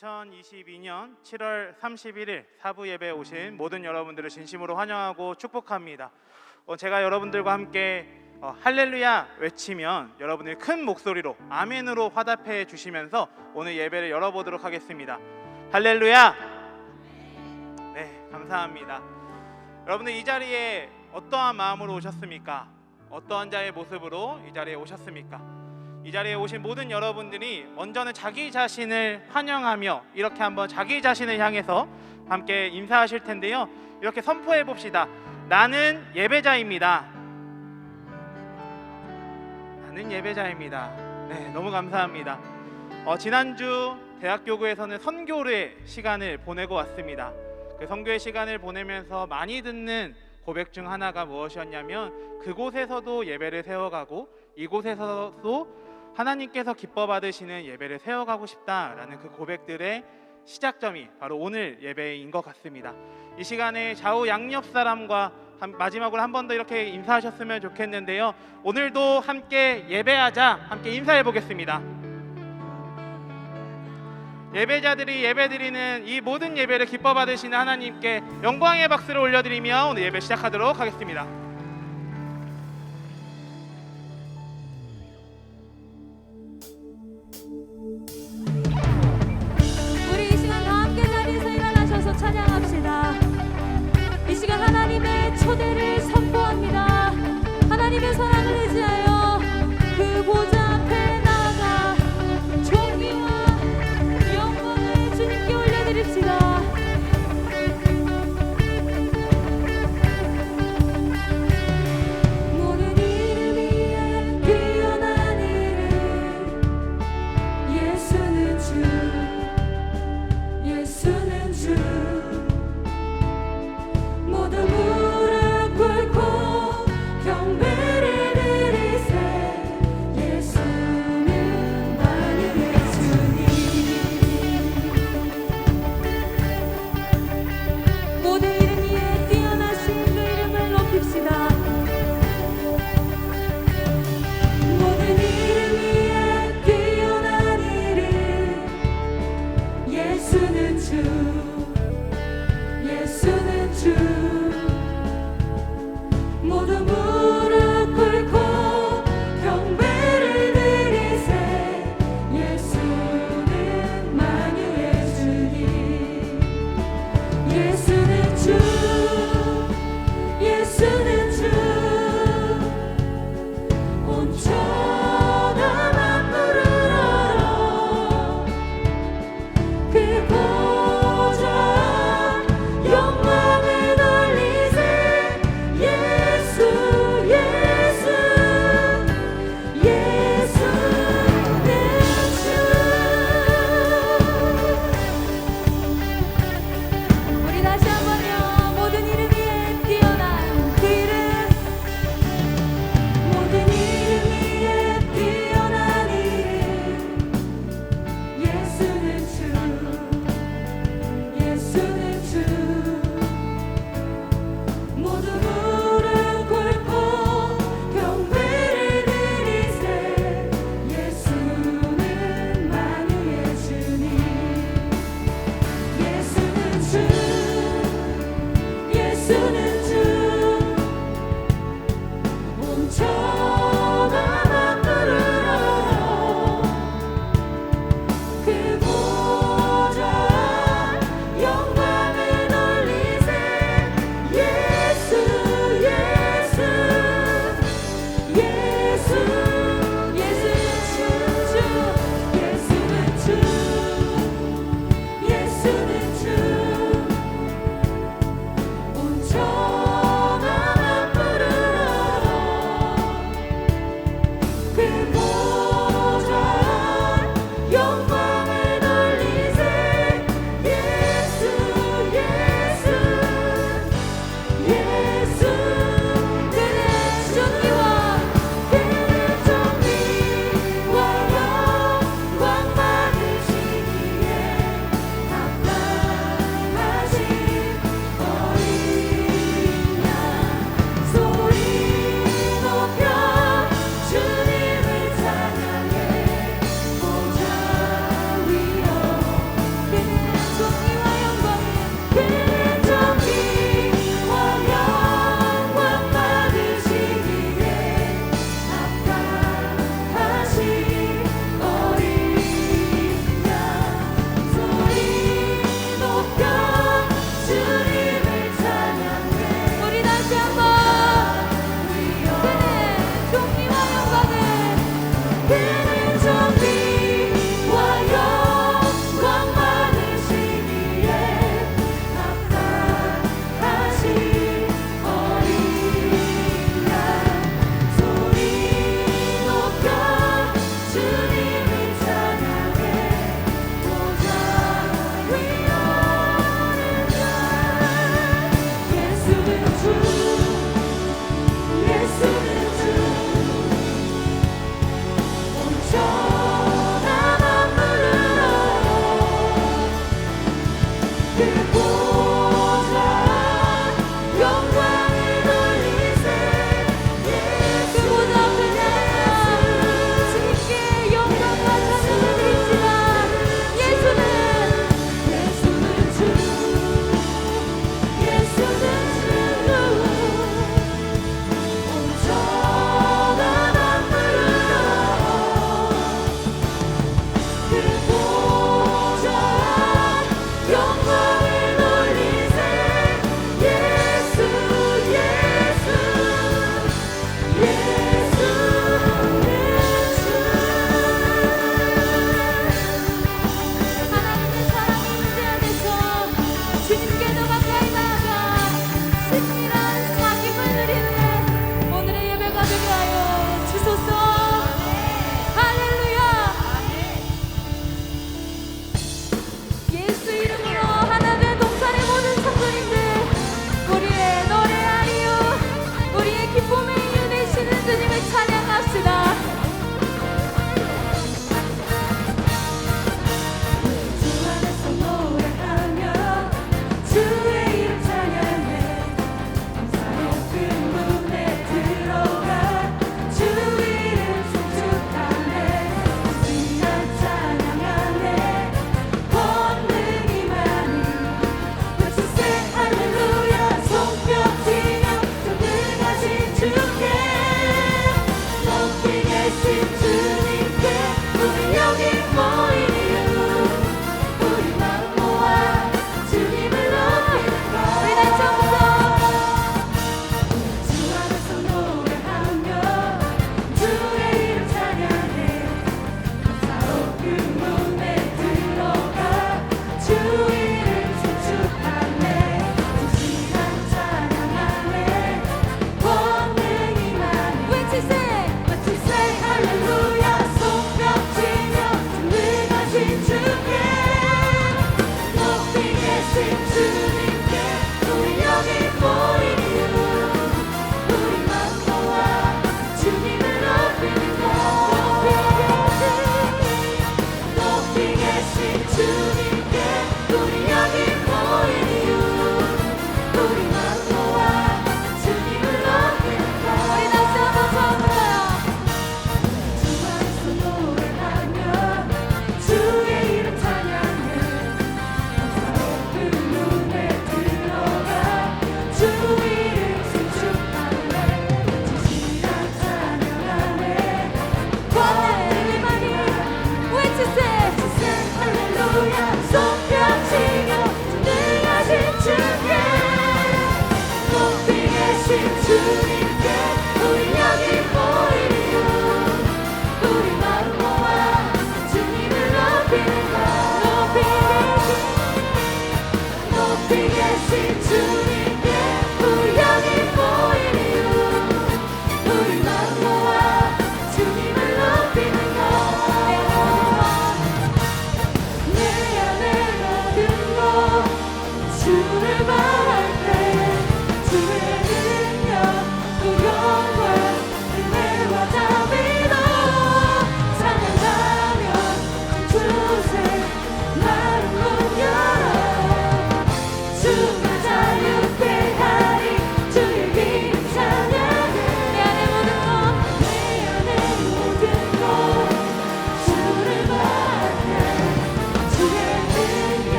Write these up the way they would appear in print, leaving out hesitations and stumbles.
2022년 7월 31일 사부 예배에 오신 모든 여러분들을 진심으로 환영하고 축복합니다. 제가 여러분들과 함께 할렐루야 외치면 여러분들이 큰 목소리로 아멘으로 화답해 주시면서 오늘 예배를 열어보도록 하겠습니다. 할렐루야. 네, 감사합니다. 여러분들 이 자리에 어떠한 마음으로 오셨습니까? 어떠한 자의 모습으로 이 자리에 오셨습니까? 이 자리에 오신 모든 여러분들이 먼저는 자기 자신을 환영하며 이렇게 한번 자기 자신을 향해서 함께 인사하실 텐데요. 이렇게 선포해 봅시다. 나는 예배자입니다. 나는 예배자입니다. 네, 너무 감사합니다. 지난주 대학교구에서는 선교의 시간을 보내고 왔습니다. 그 선교의 시간을 보내면서 많이 듣는 고백 중 하나가 무엇이었냐면 그곳에서도 예배를 세워가고 이곳에서도 하나님께서 기뻐 받으시는 예배를 세워가고 싶다라는 그 고백들의 시작점이 바로 오늘 예배인 것 같습니다. 이 시간에 좌우 양옆 사람과 마지막으로 한 번 더 이렇게 인사하셨으면 좋겠는데요. 오늘도 함께 예배하자, 함께 인사해 보겠습니다. 예배자들이 예배드리는 이 모든 예배를 기뻐 받으시는 하나님께 영광의 박수를 올려드리며 오늘 예배 시작하도록 하겠습니다. 찬양합시다. 이 시간 하나님의 초대를 선포합니다. 하나님의 사랑을 의지하여 그 보좌 앞에 나아가 존귀와 영광을 주님께 올려드립시다.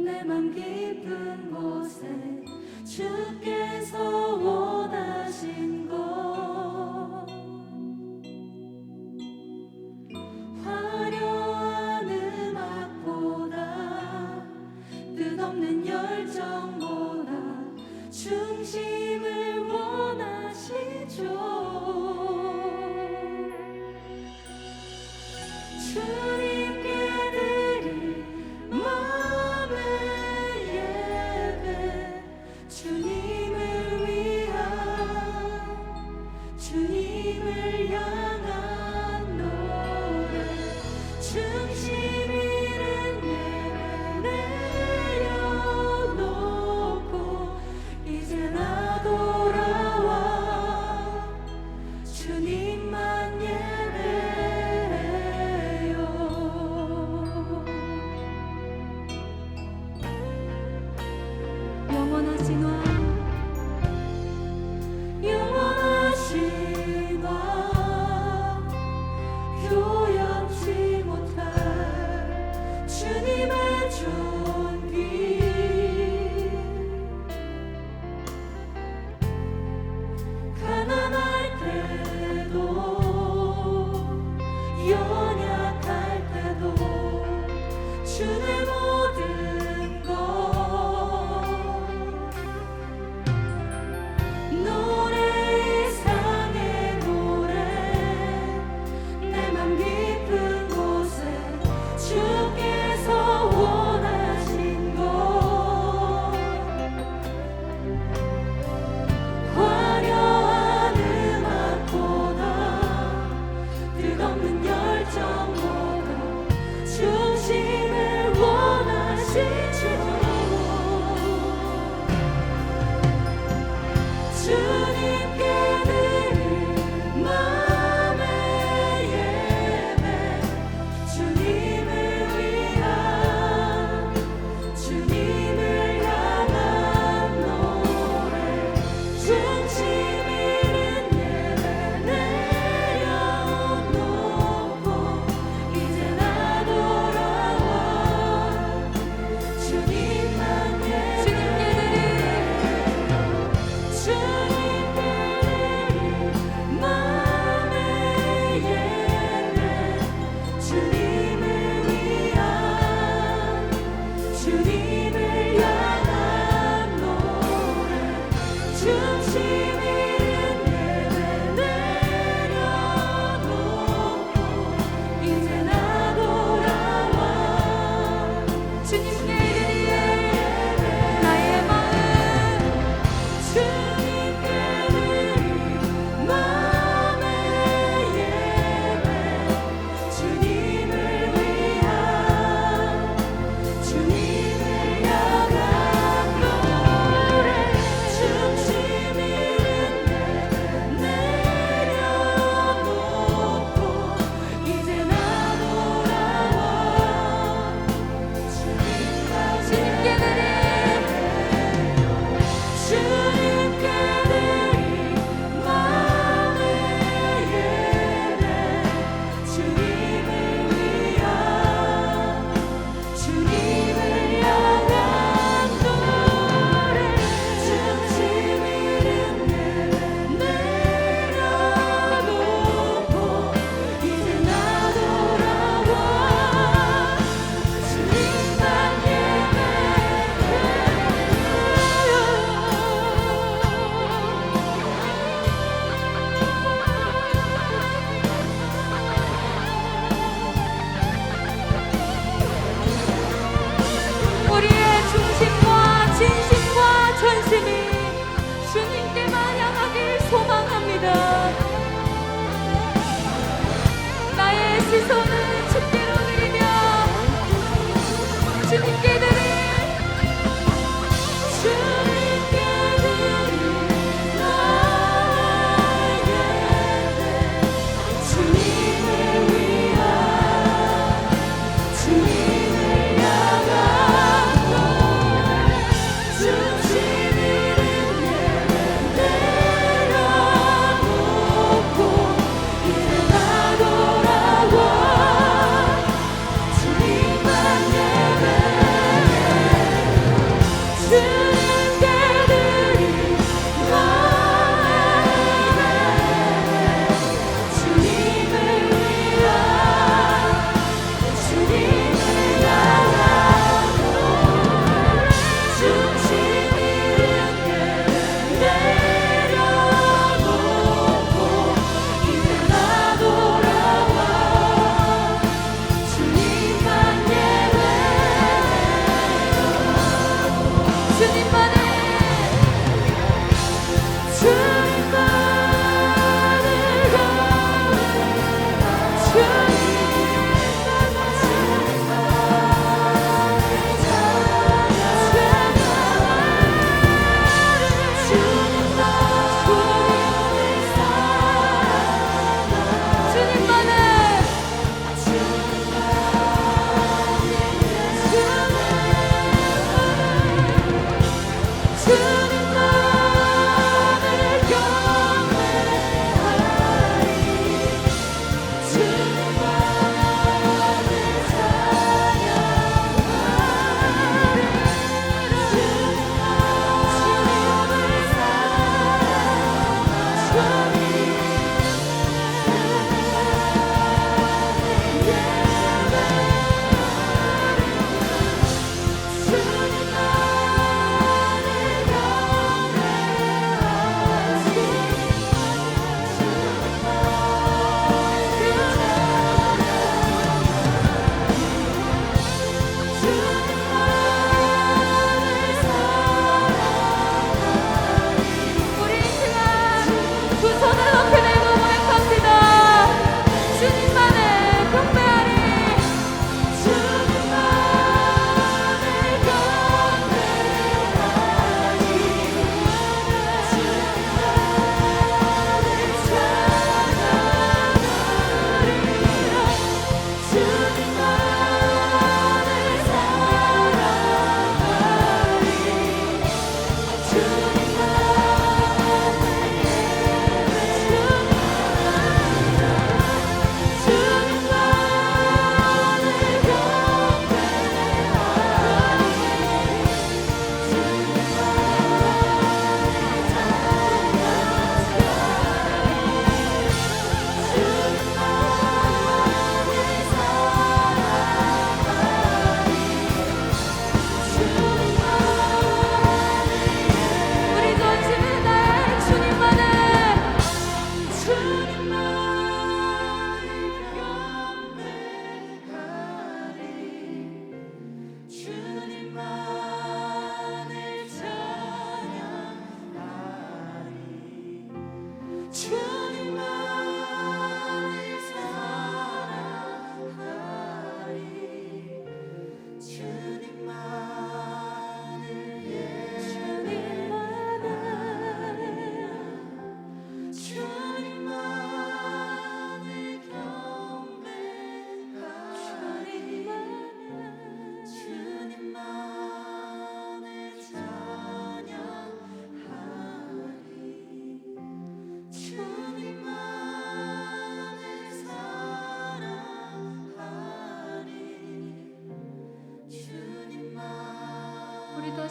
내 맘 깊은 곳에 주께서 원하신 것 화려한 음악보다 뜻없는 열정보다 중심을 원하시죠. 주님께 드릴 마음의 예배 주님을 위한 주님을 향한 노래 중심 있는 예배 내려놓고 이제 나 돌아와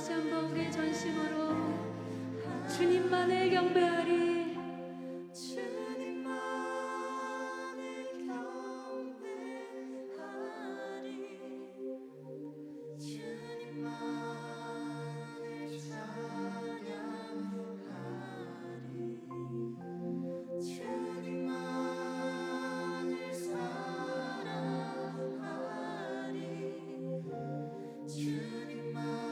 다시 한번 우리의 전심으로 주님만을 경배하리. 주님만을 경배하리. 주님만을 찬양하리. 주님만을 사랑하리. 주님만을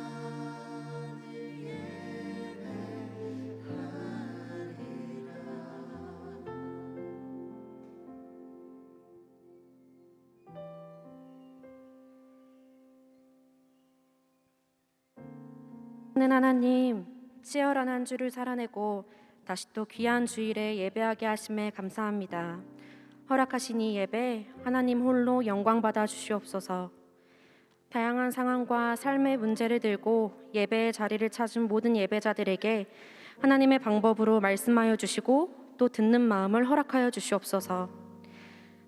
하나님, 치열한 한 주를 살아내고 다시 또 귀한 주일에 예배하게 하심에 감사합니다. 허락하신 이 예배 하나님 홀로 영광 받아 주시옵소서. 다양한 상황과 삶의 문제를 들고 예배의 자리를 찾은 모든 예배자들에게 하나님의 방법으로 말씀하여 주시고 또 듣는 마음을 허락하여 주시옵소서.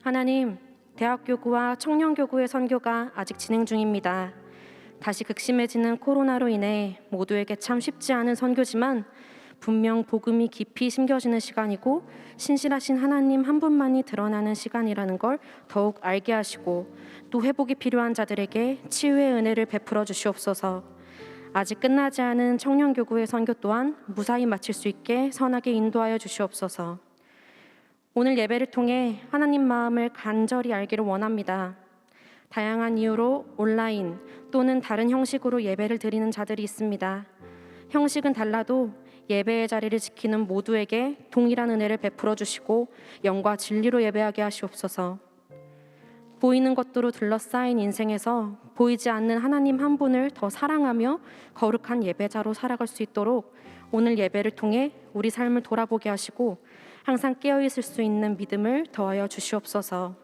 하나님, 대학교구와 청년교구의 선교가 아직 진행 중입니다. 다시 극심해지는 코로나로 인해 모두에게 참 쉽지 않은 선교지만 분명 복음이 깊이 심겨지는 시간이고 신실하신 하나님 한 분만이 드러나는 시간이라는 걸 더욱 알게 하시고 또 회복이 필요한 자들에게 치유의 은혜를 베풀어 주시옵소서. 아직 끝나지 않은 청년교구의 선교 또한 무사히 마칠 수 있게 선하게 인도하여 주시옵소서. 오늘 예배를 통해 하나님 마음을 간절히 알기를 원합니다. 다양한 이유로 온라인 또는 다른 형식으로 예배를 드리는 자들이 있습니다. 형식은 달라도 예배의 자리를 지키는 모두에게 동일한 은혜를 베풀어 주시고 영과 진리로 예배하게 하시옵소서. 보이는 것들로 둘러싸인 인생에서 보이지 않는 하나님 한 분을 더 사랑하며 거룩한 예배자로 살아갈 수 있도록 오늘 예배를 통해 우리 삶을 돌아보게 하시고 항상 깨어있을 수 있는 믿음을 더하여 주시옵소서.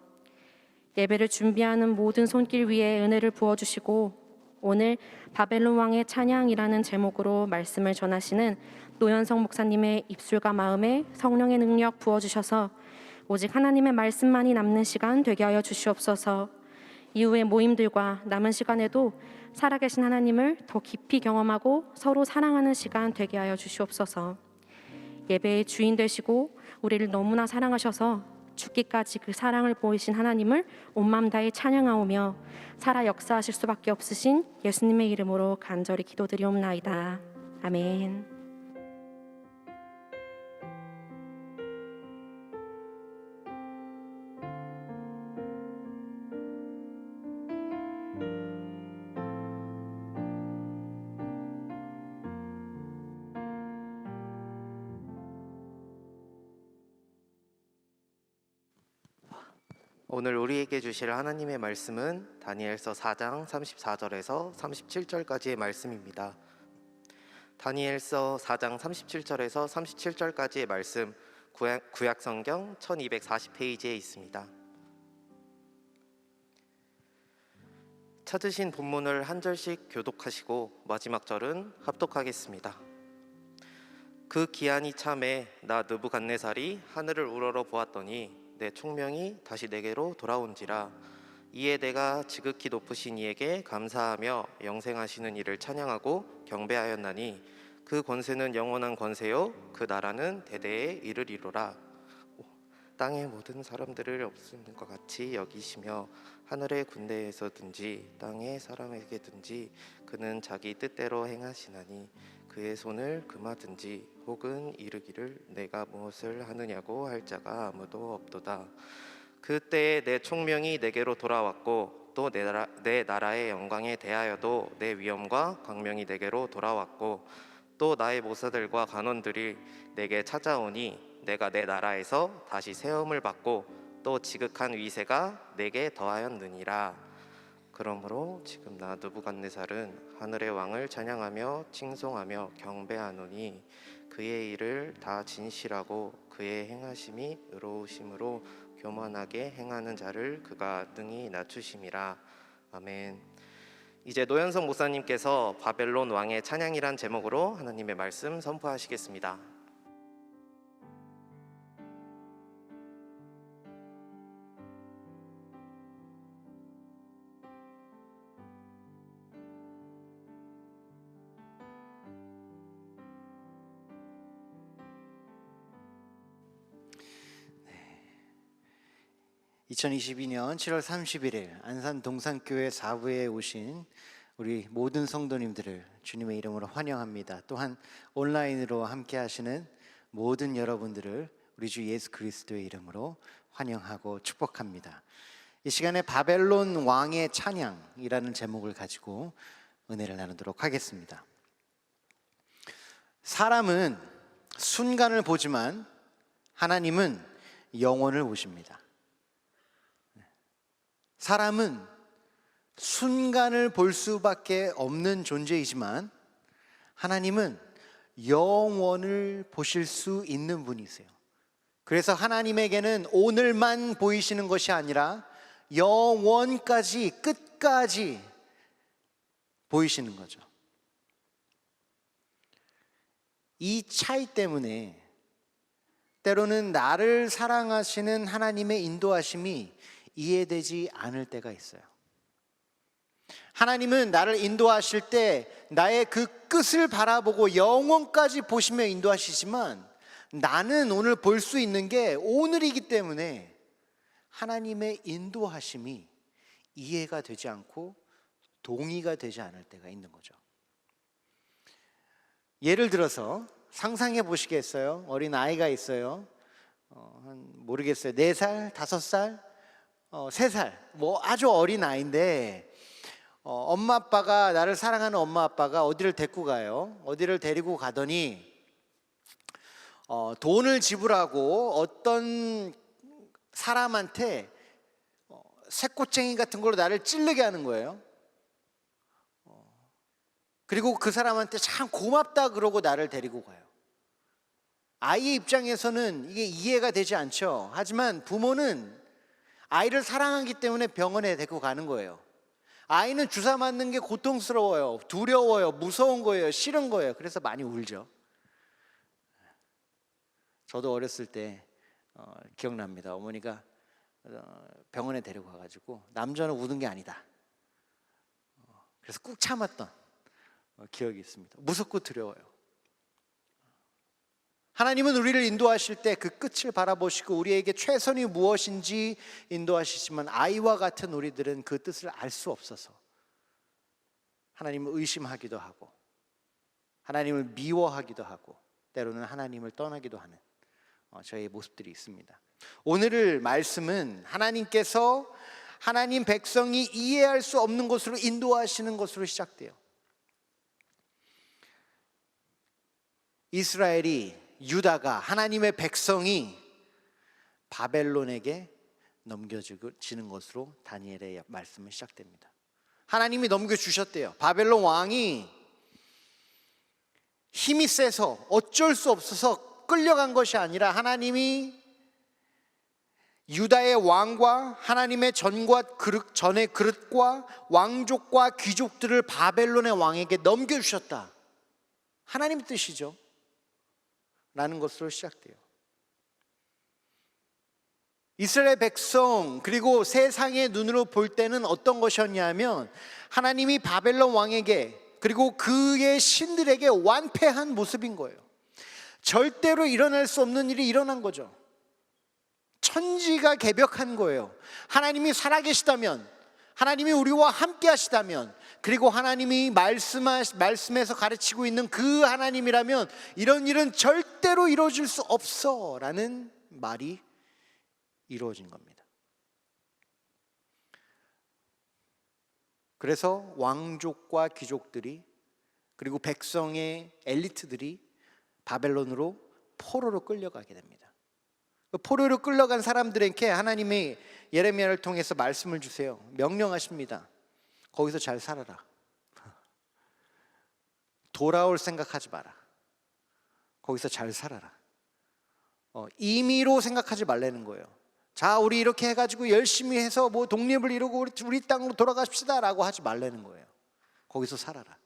예배를 준비하는 모든 손길 위에 은혜를 부어주시고 오늘 바벨론 왕의 찬양이라는 제목으로 말씀을 전하시는 노현성 목사님의 입술과 마음에 성령의 능력 부어주셔서 오직 하나님의 말씀만이 남는 시간 되게 하여 주시옵소서. 이후의 모임들과 남은 시간에도 살아계신 하나님을 더 깊이 경험하고 서로 사랑하는 시간 되게 하여 주시옵소서. 예배의 주인 되시고 우리를 너무나 사랑하셔서 죽기까지 그 사랑을 보이신 하나님을 온 마음 다해 찬양하오며 살아 역사하실 수밖에 없으신 예수님의 이름으로 간절히 기도드리옵나이다. 아멘. 오늘 우리에게 주실 하나님의 말씀은 다니엘서 4장 34절에서 37절까지의 말씀입니다. 다니엘서 4장 37절에서 37절까지의 말씀 구약성경 1240페이지에 있습니다. 찾으신 본문을 한 절씩 교독하시고 마지막 절은 합독하겠습니다. 그 기한이 참에 나 느부갓네살이 하늘을 우러러 보았더니 내 총명이 다시 내게로 돌아온지라. 이에 내가 지극히 높으신 이에게 감사하며 영생하시는 이를 찬양하고 경배하였나니 그 권세는 영원한 권세요 그 나라는 대대에 이르리로라. 땅의 모든 사람들을 없는 것 같이 여기시며 하늘의 군대에서든지 땅의 사람에게든지 그는 자기 뜻대로 행하시나니 그의 손을 금하든지 혹은 이르기를 내가 무엇을 하느냐고 할 자가 아무도 없도다. 그때에 내 총명이 내게로 돌아왔고 또 내 나라의 영광에 대하여도 내 위엄과 광명이 내게로 돌아왔고 또 나의 모사들과 간원들이 내게 찾아오니 내가 내 나라에서 다시 세움을 받고 또 지극한 위세가 내게 더하였느니라. 그러므로 지금 나 느부갓네살은 하늘의 왕을 찬양하며 칭송하며 경배하노니 그의 일을 다 진실하고 그의 행하심이 의로우심으로 교만하게 행하는 자를 그가 능히 낮추심이라. 아멘. 이제 노현성 목사님께서 바벨론 왕의 찬양이란 제목으로 하나님의 말씀 선포하시겠습니다. (2022년 7월 31일) 안산 동산교회 4부에 오신 우리 모든 성도님들을 주님의 이름으로 환영합니다. 또한 온라인으로 함께 하시는 모든 여러분들을 우리 주 예수 그리스도의 이름으로 환영하고 축복합니다. 이 시간에 바벨론 왕의 찬양이라는 제목을 가지고 은혜를 나누도록 하겠습니다. 사람은 순간을 보지만 하나님은 영원을 보십니다. 사람은 순간을 볼 수밖에 없는 존재이지만 하나님은 영원을 보실 수 있는 분이세요. 그래서 하나님에게는 오늘만 보이시는 것이 아니라 영원까지, 끝까지 보이시는 거죠. 이 차이 때문에 때로는 나를 사랑하시는 하나님의 인도하심이 이해되지 않을 때가 있어요. 하나님은 나를 인도하실 때 나의 그 끝을 바라보고 영원까지 보시며 인도하시지만 나는 오늘 볼 수 있는 게 오늘이기 때문에 하나님의 인도하심이 이해가 되지 않고 동의가 되지 않을 때가 있는 거죠. 예를 들어서 상상해 보시겠어요? 어린 아이가 있어요. 모르겠어요. 4살, 5살, 3살, 뭐 아주 어린 아이인데 엄마 아빠가 나를 사랑하는 엄마 아빠가 어디를 데리고 가요. 어디를 데리고 가더니 돈을 지불하고 어떤 사람한테 새꼬챙이 같은 걸로 나를 찌르게 하는 거예요. 그리고 그 사람한테 참 고맙다 그러고 나를 데리고 가요. 아이의 입장에서는 이게 이해가 되지 않죠. 하지만 부모는 아이를 사랑하기 때문에 병원에 데리고 가는 거예요. 아이는 주사 맞는 게 고통스러워요. 두려워요. 무서운 거예요. 싫은 거예요. 그래서 많이 울죠. 저도 어렸을 때 기억납니다. 어머니가 병원에 데리고 가가지고 남자는 우는 게 아니다. 그래서 꾹 참았던 기억이 있습니다. 무섭고 두려워요. 하나님은 우리를 인도하실 때 그 끝을 바라보시고 우리에게 최선이 무엇인지 인도하시지만 아이와 같은 우리들은 그 뜻을 알 수 없어서 하나님을 의심하기도 하고 하나님을 미워하기도 하고 때로는 하나님을 떠나기도 하는 저의 모습들이 있습니다. 오늘 말씀은 하나님께서 하나님 백성이 이해할 수 없는 것으로 인도하시는 것으로 시작돼요. 이스라엘이 유다가 하나님의 백성이 바벨론에게 넘겨지는 것으로 다니엘의 말씀은 시작됩니다. 하나님이 넘겨주셨대요. 바벨론 왕이 힘이 세서 어쩔 수 없어서 끌려간 것이 아니라 하나님이 유다의 왕과 하나님의 전의 그릇과 왕족과 귀족들을 바벨론의 왕에게 넘겨주셨다. 하나님의 뜻이죠. 라는 것으로 시작돼요. 이스라엘 백성 그리고 세상의 눈으로 볼 때는 어떤 것이었냐면 하나님이 바벨론 왕에게 그리고 그의 신들에게 완패한 모습인 거예요. 절대로 일어날 수 없는 일이 일어난 거죠. 천지가 개벽한 거예요. 하나님이 살아계시다면, 하나님이 우리와 함께 하시다면, 그리고 하나님이 말씀에서 가르치고 있는 그 하나님이라면 이런 일은 절대로 이루어질 수 없어 라는 말이 이루어진 겁니다. 그래서 왕족과 귀족들이 그리고 백성의 엘리트들이 바벨론으로 포로로 끌려가게 됩니다. 포로로 끌려간 사람들에게 하나님이 예레미야를 통해서 말씀을 주세요. 명령하십니다. 거기서 잘 살아라. 돌아올 생각하지 마라. 거기서 잘 살아라. 임의로 생각하지 말라는 거예요. 자, 우리 이렇게 해가지고 열심히 해서 뭐 독립을 이루고 우리 땅으로 돌아가십시다 라고 하지 말라는 거예요. 거기서 살아라.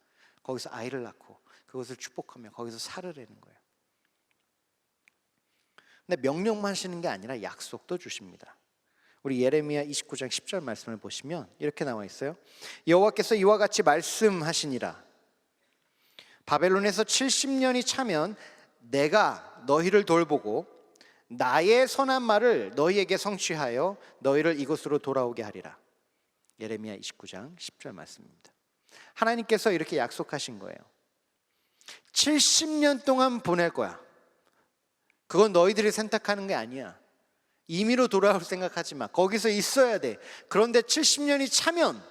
거기서 아이를 낳고 그것을 축복하며 거기서 살으라는 거예요. 근데 명령만 하시는 게 아니라 약속도 주십니다. 우리 예레미야 29장 10절 말씀을 보시면 이렇게 나와 있어요. 여호와께서 이와 같이 말씀하시니라. 바벨론에서 70년이 차면 내가 너희를 돌보고 나의 선한 말을 너희에게 성취하여 너희를 이곳으로 돌아오게 하리라. 예레미야 29장 10절 말씀입니다. 하나님께서 이렇게 약속하신 거예요. 70년 동안 보낼 거야. 그건 너희들이 선택하는 게 아니야. 임의로 돌아올 생각하지 마. 거기서 있어야 돼. 그런데 70년이 차면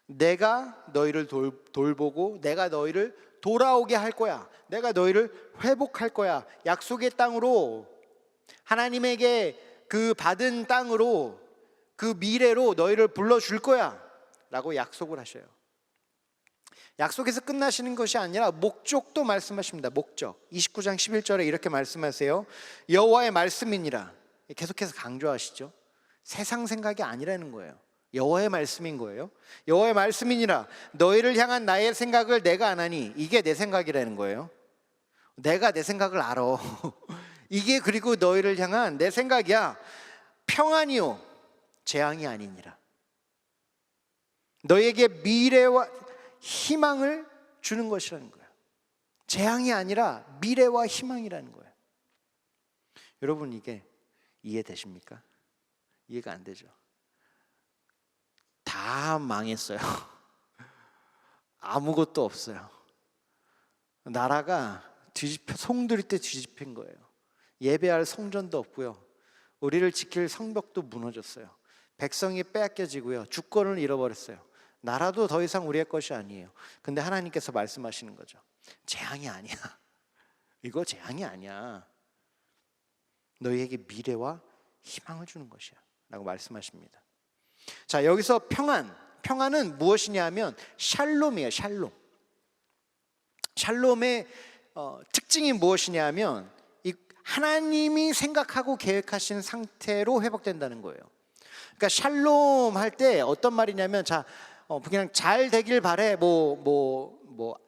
내가 너희를 돌보고 내가 너희를 돌아오게 할 거야. 내가 너희를 회복할 거야. 약속의 땅으로, 하나님에게 그 받은 땅으로, 그 미래로 너희를 불러줄 거야 라고 약속을 하셔요. 약속에서 끝나시는 것이 아니라 목적도 말씀하십니다. 목적 29장 11절에 이렇게 말씀하세요. 여호와의 말씀이니라. 계속해서 강조하시죠. 세상 생각이 아니라는 거예요. 여호와의 말씀인 거예요. 여호와의 말씀이니라. 너희를 향한 나의 생각을 내가 아나니. 이게 내 생각이라는 거예요. 내가 내 생각을 알아. 이게 그리고 너희를 향한 내 생각이야. 평안이요 재앙이 아니니라. 너희에게 미래와 희망을 주는 것이라는 거예요. 재앙이 아니라 미래와 희망이라는 거예요. 여러분, 이게 이해되십니까? 이해가 안 되죠. 다 망했어요. 아무것도 없어요. 나라가 송두리 때 뒤집힌 거예요. 예배할 성전도 없고요. 우리를 지킬 성벽도 무너졌어요. 백성이 빼앗겨지고요. 주권을 잃어버렸어요. 나라도 더 이상 우리의 것이 아니에요. 근데 하나님께서 말씀하시는 거죠. 재앙이 아니야. 이거 재앙이 아니야. 너희에게 미래와 희망을 주는 것이야 라고 말씀하십니다. 자, 여기서 평안은 무엇이냐면 샬롬이에요. 샬롬의 특징이 무엇이냐면 이 하나님이 생각하고 계획하신 상태로 회복된다는 거예요. 그러니까 샬롬 할 때 어떤 말이냐면 그냥 잘 되길 바래,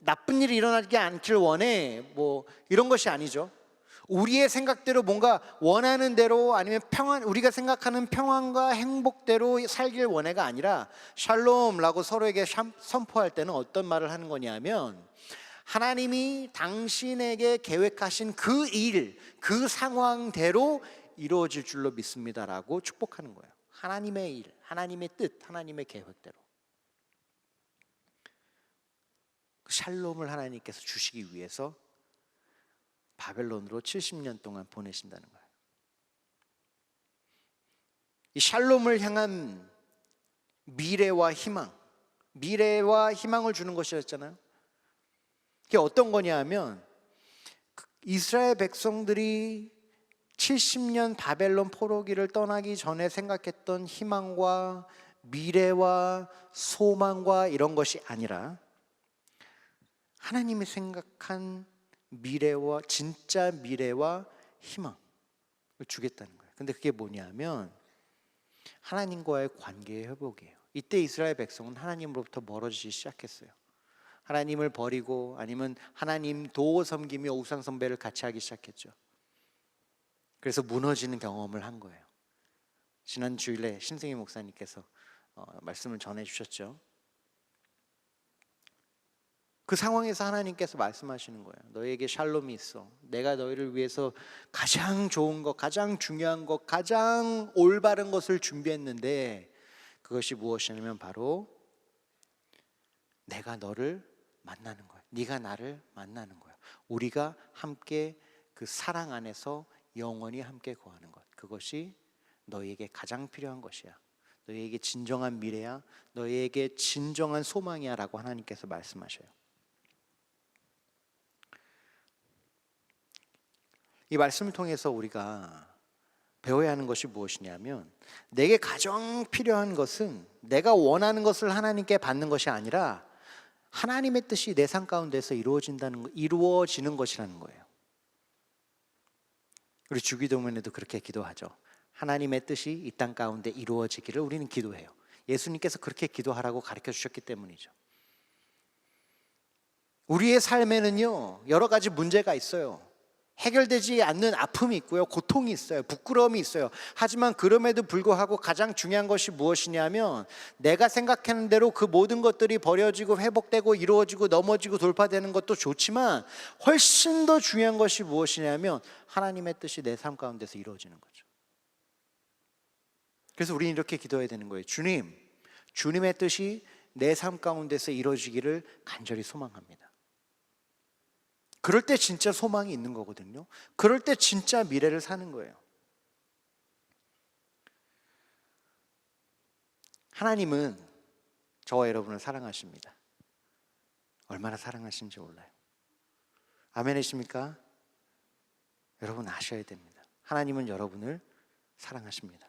나쁜 일이 일어나지 않길 원해, 이런 것이 아니죠. 우리의 생각대로 뭔가 원하는 대로 아니면 우리가 생각하는 평안과 행복대로 살길 원해가 아니라 샬롬라고 서로에게 선포할 때는 어떤 말을 하는 거냐면 하나님이 당신에게 계획하신 그 일, 그 상황대로 이루어질 줄로 믿습니다라고 축복하는 거예요. 하나님의 일, 하나님의 뜻, 하나님의 계획대로. 그 샬롬을 하나님께서 주시기 위해서 바벨론으로 70년 동안 보내신다는 거예요. 이 샬롬을 향한 미래와 희망을 주는 것이었잖아요. 그게 어떤 거냐 하면 이스라엘 백성들이 70년 바벨론 포로기를 떠나기 전에 생각했던 희망과 미래와 소망과 이런 것이 아니라 하나님이 생각한 진짜 미래와 희망을 주겠다는 거예요. 근데 그게 뭐냐면 하나님과의 관계의 회복이에요. 이때 이스라엘 백성은 하나님으로부터 멀어지기 시작했어요. 하나님을 버리고 아니면 하나님 도 섬기며 우상 숭배를 같이 하기 시작했죠. 그래서 무너지는 경험을 한 거예요. 지난 주일에 신승희 목사님께서 말씀을 전해 주셨죠. 그 상황에서 하나님께서 말씀하시는 거예요. 너희에게 샬롬이 있어. 내가 너희를 위해서 가장 좋은 것, 가장 중요한 것, 가장 올바른 것을 준비했는데 그것이 무엇이냐면 바로 내가 너를 만나는 거야. 네가 나를 만나는 거야. 우리가 함께 그 사랑 안에서 영원히 함께 거하는 것. 그것이 너희에게 가장 필요한 것이야. 너희에게 진정한 미래야. 너희에게 진정한 소망이야 라고 하나님께서 말씀하셔요. 이 말씀을 통해서 우리가 배워야 하는 것이 무엇이냐면 내게 가장 필요한 것은 내가 원하는 것을 하나님께 받는 것이 아니라 하나님의 뜻이 내 삶 가운데서 이루어지는 것이라는 거예요. 우리 주기도문에도 그렇게 기도하죠. 하나님의 뜻이 이 땅 가운데 이루어지기를 우리는 기도해요. 예수님께서 그렇게 기도하라고 가르쳐 주셨기 때문이죠. 우리의 삶에는요 여러 가지 문제가 있어요. 해결되지 않는 아픔이 있고요, 고통이 있어요, 부끄러움이 있어요. 하지만 그럼에도 불구하고 가장 중요한 것이 무엇이냐면 내가 생각하는 대로 그 모든 것들이 버려지고 회복되고 이루어지고 넘어지고 돌파되는 것도 좋지만 훨씬 더 중요한 것이 무엇이냐면 하나님의 뜻이 내 삶 가운데서 이루어지는 거죠. 그래서 우리는 이렇게 기도해야 되는 거예요. 주님의 뜻이 내 삶 가운데서 이루어지기를 간절히 소망합니다. 그럴 때 진짜 소망이 있는 거거든요. 그럴 때 진짜 미래를 사는 거예요. 하나님은 저와 여러분을 사랑하십니다. 얼마나 사랑하시는지 몰라요. 아멘이십니까? 여러분 아셔야 됩니다. 하나님은 여러분을 사랑하십니다.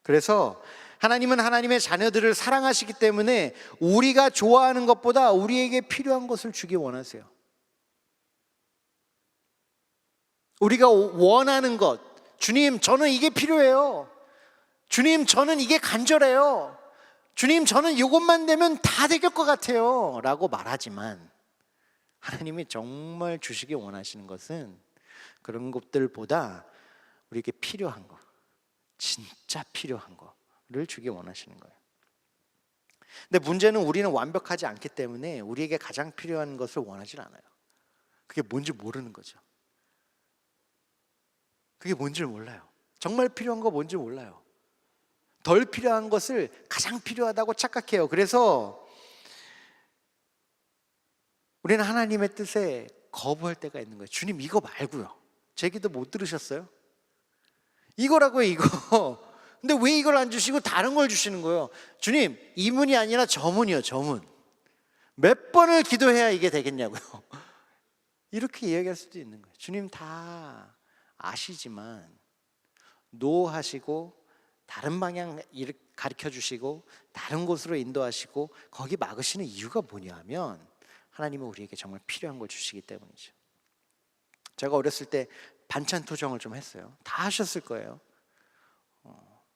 그래서 하나님은 하나님의 자녀들을 사랑하시기 때문에 우리가 좋아하는 것보다 우리에게 필요한 것을 주기 원하세요. 우리가 원하는 것, 주님 저는 이게 필요해요. 주님 저는 이게 간절해요. 주님 저는 이것만 되면 다 될 것 같아요 라고 말하지만 하나님이 정말 주시기 원하시는 것은 그런 것들보다 우리에게 필요한 것, 진짜 필요한 거를 주기 원하시는 거예요. 근데 문제는 우리는 완벽하지 않기 때문에 우리에게 가장 필요한 것을 원하지 않아요. 그게 뭔지 모르는 거죠. 그게 뭔지 몰라요. 정말 필요한 거 뭔지 몰라요. 덜 필요한 것을 가장 필요하다고 착각해요. 그래서 우리는 하나님의 뜻에 거부할 때가 있는 거예요. 주님 이거 말고요. 제 기도 못 들으셨어요? 이거라고요 이거. 근데 왜 이걸 안 주시고 다른 걸 주시는 거예요? 주님, 이 문이 아니라 저 문이요, 저 문. 몇 번을 기도해야 이게 되겠냐고요. 이렇게 이야기할 수도 있는 거예요. 주님 다 아시지만 노하시고 다른 방향 가르쳐 주시고 다른 곳으로 인도하시고 거기 막으시는 이유가 뭐냐면 하나님은 우리에게 정말 필요한 걸 주시기 때문이죠. 제가 어렸을 때 반찬 투정을 좀 했어요. 다 하셨을 거예요.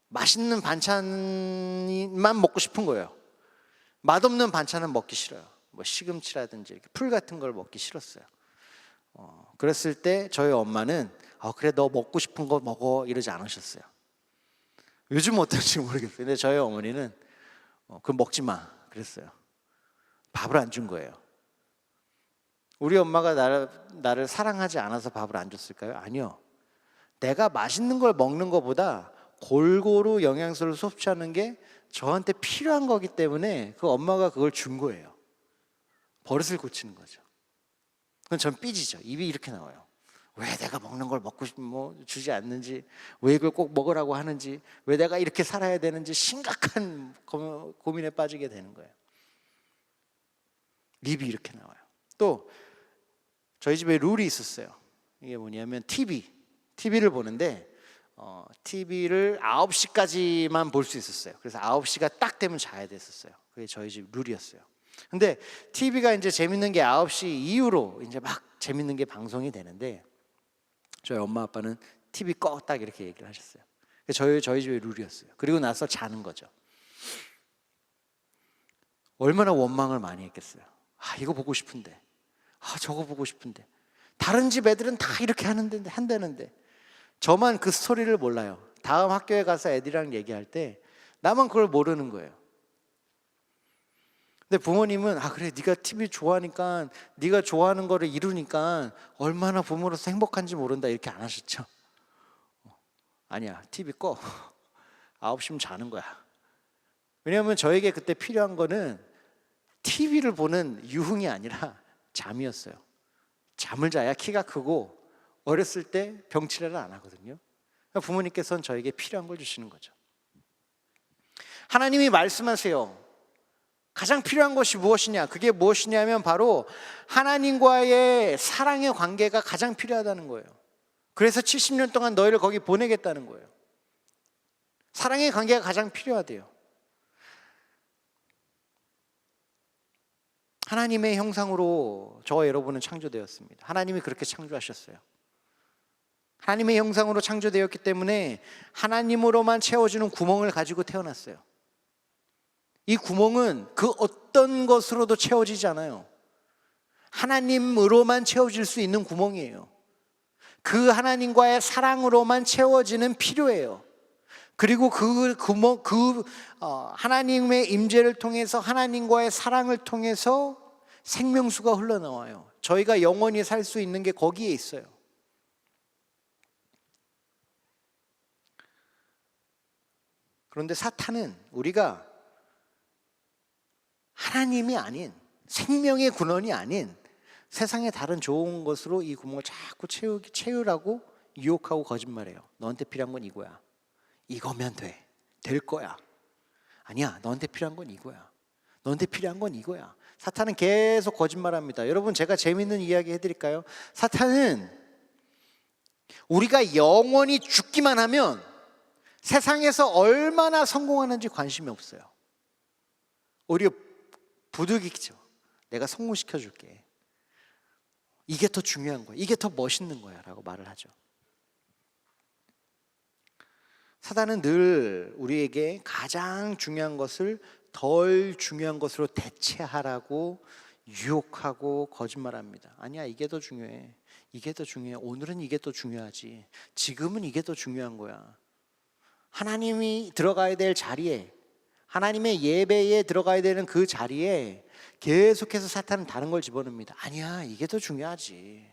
맛있는 반찬만 먹고 싶은 거예요. 맛없는 반찬은 먹기 싫어요. 뭐 시금치라든지 이렇게 풀 같은 걸 먹기 싫었어요. 그랬을 때 저희 엄마는 그래 너 먹고 싶은 거 먹어 이러지 않으셨어요. 요즘 어떨지 모르겠어요. 근데 저희 어머니는 그거 먹지 마 그랬어요. 밥을 안 준 거예요. 우리 엄마가 나를 사랑하지 않아서 밥을 안 줬을까요? 아니요. 내가 맛있는 걸 먹는 것보다 골고루 영양소를 섭취하는 게 저한테 필요한 거기 때문에 그 엄마가 그걸 준 거예요. 버릇을 고치는 거죠. 그럼 전 삐지죠. 입이 이렇게 나와요. 왜 내가 먹는 걸 먹고 주지 않는지, 왜 이걸 꼭 먹으라고 하는지, 왜 내가 이렇게 살아야 되는지 심각한 고민에 빠지게 되는 거예요. 입이 이렇게 나와요. 또 저희 집에 룰이 있었어요. 이게 뭐냐면 TV를 보는데 TV를 9시까지만 볼 수 있었어요. 그래서 9시가 딱 되면 자야 됐었어요. 그게 저희 집 룰이었어요. 근데 TV가 이제 재밌는 게 9시 이후로 이제 막 재밌는 게 방송이 되는데 저희 엄마 아빠는 TV 꺼 딱 이렇게 얘기를 하셨어요. 저희 집의 룰이었어요. 그리고 나서 자는 거죠. 얼마나 원망을 많이 했겠어요. 이거 보고 싶은데, 저거 보고 싶은데, 다른 집 애들은 다 이렇게 한다는데 저만 그 스토리를 몰라요. 다음 학교에 가서 애들이랑 얘기할 때 나만 그걸 모르는 거예요. 근데 부모님은 그래 네가 TV 좋아하니까 네가 좋아하는 거를 이루니까 얼마나 부모로서 행복한지 모른다 이렇게 안 하셨죠? 아니야, TV 꺼. 9시면 자는 거야. 왜냐하면 저에게 그때 필요한 거는 TV를 보는 유흥이 아니라 잠이었어요. 잠을 자야 키가 크고 어렸을 때 병치레를 안 하거든요. 그러니까 부모님께서는 저에게 필요한 걸 주시는 거죠. 하나님이 말씀하세요. 가장 필요한 것이 무엇이냐? 그게 무엇이냐면 바로 하나님과의 사랑의 관계가 가장 필요하다는 거예요. 그래서 70년 동안 너희를 거기 보내겠다는 거예요. 사랑의 관계가 가장 필요하대요. 하나님의 형상으로 저와 여러분은 창조되었습니다. 하나님이 그렇게 창조하셨어요. 하나님의 형상으로 창조되었기 때문에 하나님으로만 채워주는 구멍을 가지고 태어났어요. 이 구멍은 그 어떤 것으로도 채워지지 않아요. 하나님으로만 채워질 수 있는 구멍이에요. 그 하나님과의 사랑으로만 채워지는 필요예요. 그리고 그 구멍, 하나님의 임재를 통해서 하나님과의 사랑을 통해서 생명수가 흘러나와요. 저희가 영원히 살 수 있는 게 거기에 있어요. 그런데 사탄은 우리가 하나님이 아닌 생명의 근원이 아닌 세상의 다른 좋은 것으로 이 구멍을 자꾸 채우라고 유혹하고 거짓말해요. 너한테 필요한 건 이거야. 이거면 돼. 될 거야. 아니야. 너한테 필요한 건 이거야. 너한테 필요한 건 이거야. 사탄은 계속 거짓말합니다. 여러분 제가 재밌는 이야기 해드릴까요? 사탄은 우리가 영원히 죽기만 하면 세상에서 얼마나 성공하는지 관심이 없어요. 오히려 부득이죠. 내가 성공시켜 줄게. 이게 더 중요한 거야. 이게 더 멋있는 거야 라고 말을 하죠. 사단은 늘 우리에게 가장 중요한 것을 덜 중요한 것으로 대체하라고 유혹하고 거짓말합니다. 아니야, 이게 더 중요해. 이게 더 중요해. 오늘은 이게 더 중요하지. 지금은 이게 더 중요한 거야. 하나님이 들어가야 될 자리에, 하나님의 예배에 들어가야 되는 그 자리에 계속해서 사탄은 다른 걸 집어넣습니다. 아니야, 이게 더 중요하지.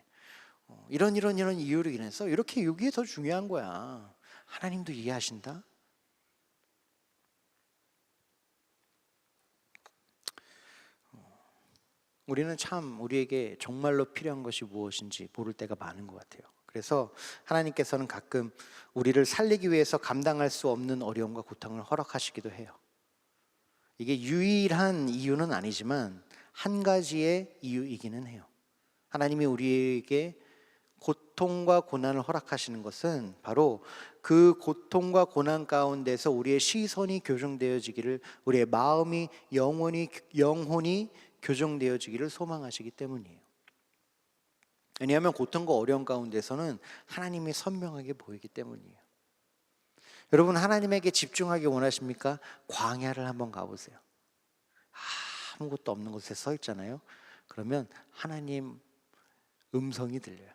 이런 이유로 인해서 이렇게 이게 더 중요한 거야. 하나님도 이해하신다? 우리는 참 우리에게 정말로 필요한 것이 무엇인지 모를 때가 많은 것 같아요. 그래서 하나님께서는 가끔 우리를 살리기 위해서 감당할 수 없는 어려움과 고통을 허락하시기도 해요. 이게 유일한 이유는 아니지만 한 가지의 이유이기는 해요. 하나님이 우리에게 고통과 고난을 허락하시는 것은 바로 그 고통과 고난 가운데서 우리의 시선이 교정되어지기를, 우리의 마음이 영혼이 교정되어지기를 소망하시기 때문이에요. 왜냐하면 고통과 어려움 가운데서는 하나님이 선명하게 보이기 때문이에요. 여러분, 하나님에게 집중하기 원하십니까? 광야를 한번 가보세요. 아무것도 없는 곳에 서 있잖아요. 그러면 하나님 음성이 들려요.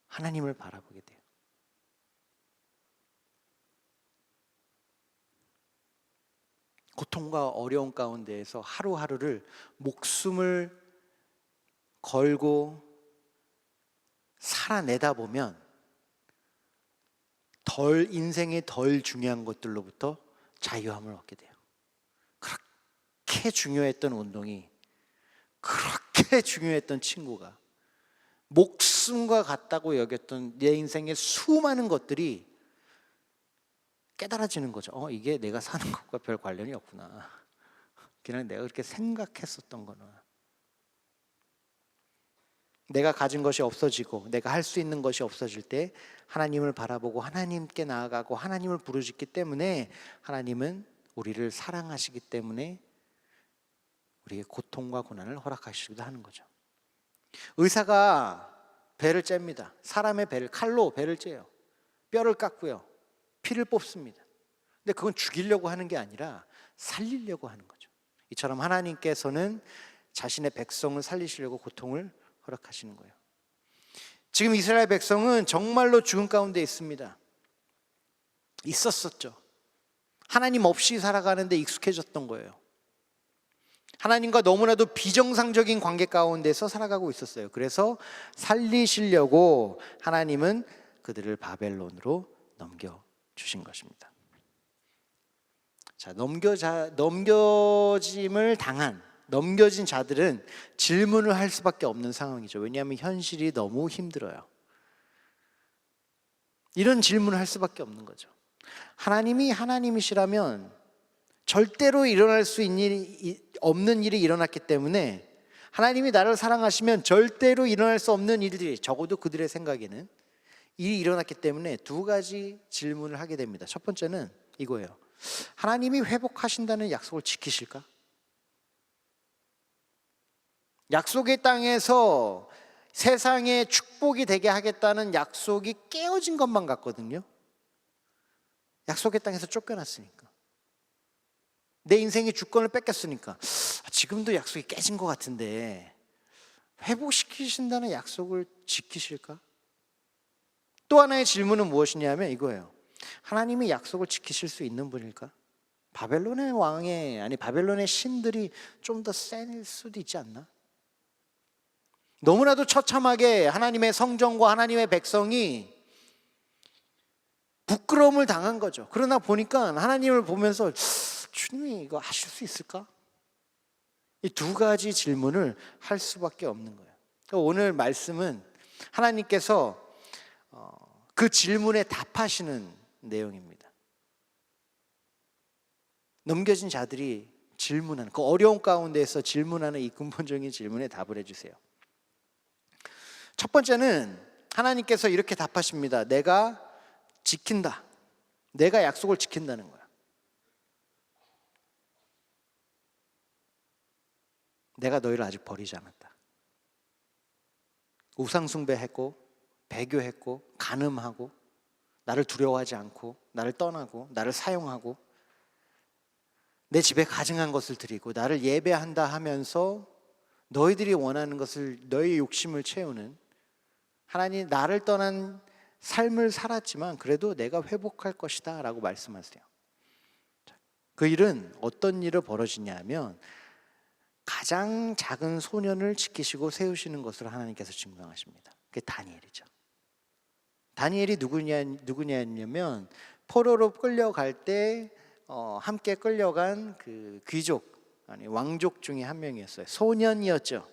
하나님을 바라보게 돼요. 고통과 어려움 가운데에서 하루하루를 목숨을 걸고 살아내다 보면 인생의 덜 중요한 것들로부터 자유함을 얻게 돼요. 그렇게 중요했던 운동이, 그렇게 중요했던 친구가, 목숨과 같다고 여겼던 내 인생의 수많은 것들이 깨달아지는 거죠. 이게 내가 사는 것과 별 관련이 없구나. 그냥 내가 그렇게 생각했었던 거나. 내가 가진 것이 없어지고 내가 할 수 있는 것이 없어질 때 하나님을 바라보고 하나님께 나아가고 하나님을 부르짖기 때문에 하나님은 우리를 사랑하시기 때문에 우리의 고통과 고난을 허락하시기도 하는 거죠. 의사가 배를 잽니다. 사람의 배를, 칼로 배를 째요. 뼈를 깎고요. 피를 뽑습니다. 근데 그건 죽이려고 하는 게 아니라 살리려고 하는 거죠. 이처럼 하나님께서는 자신의 백성을 살리시려고 고통을 허락하시는 거예요. 지금 이스라엘 백성은 정말로 죽음 가운데 있었었죠. 하나님 없이 살아가는데 익숙해졌던 거예요. 하나님과 너무나도 비정상적인 관계 가운데서 살아가고 있었어요. 그래서 살리시려고 하나님은 그들을 바벨론으로 넘겨주신 것입니다. 자, 넘겨진 자들은 질문을 할 수밖에 없는 상황이죠. 왜냐하면 현실이 너무 힘들어요. 이런 질문을 할 수밖에 없는 거죠. 하나님이 하나님이시라면 절대로 일어날 수 없는 일이 일어났기 때문에, 하나님이 나를 사랑하시면 절대로 일어날 수 없는 일들이, 적어도 그들의 생각에는 일이 일어났기 때문에 두 가지 질문을 하게 됩니다. 첫 번째는 이거예요. 하나님이 회복하신다는 약속을 지키실까? 약속의 땅에서 세상에 축복이 되게 하겠다는 약속이 깨어진 것만 같거든요. 약속의 땅에서 쫓겨났으니까, 내 인생의 주권을 뺏겼으니까 지금도 약속이 깨진 것 같은데 회복시키신다는 약속을 지키실까? 또 하나의 질문은 무엇이냐면 이거예요. 하나님이 약속을 지키실 수 있는 분일까? 바벨론의 신들이 좀 더 센 수도 있지 않나? 너무나도 처참하게 하나님의 성전과 하나님의 백성이 부끄러움을 당한 거죠. 그러나 보니까 하나님을 보면서 주님이 이거 하실 수 있을까? 이 두 가지 질문을 할 수밖에 없는 거예요. 오늘 말씀은 하나님께서 그 질문에 답하시는 내용입니다. 넘겨진 자들이 질문하는, 그 어려운 가운데에서 질문하는 이 근본적인 질문에 답을 해주세요. 첫 번째는 하나님께서 이렇게 답하십니다. 내가 지킨다. 내가 약속을 지킨다는 거야. 내가 너희를 아직 버리지 않았다. 우상 숭배했고, 배교했고, 간음하고, 나를 두려워하지 않고, 나를 떠나고, 나를 사용하고, 내 집에 가증한 것을 드리고 나를 예배한다 하면서 너희들이 원하는 것을, 너희 욕심을 채우는, 하나님 나를 떠난 삶을 살았지만 그래도 내가 회복할 것이다 라고 말씀하세요. 그 일은 어떤 일을 벌어지냐 하면 가장 작은 소년을 지키시고 세우시는 것으로 하나님께서 증명하십니다. 그게 다니엘이죠. 다니엘이 누구냐면 포로로 끌려갈 때 함께 끌려간 그 귀족, 아니 왕족 중에 한 명이었어요. 소년이었죠.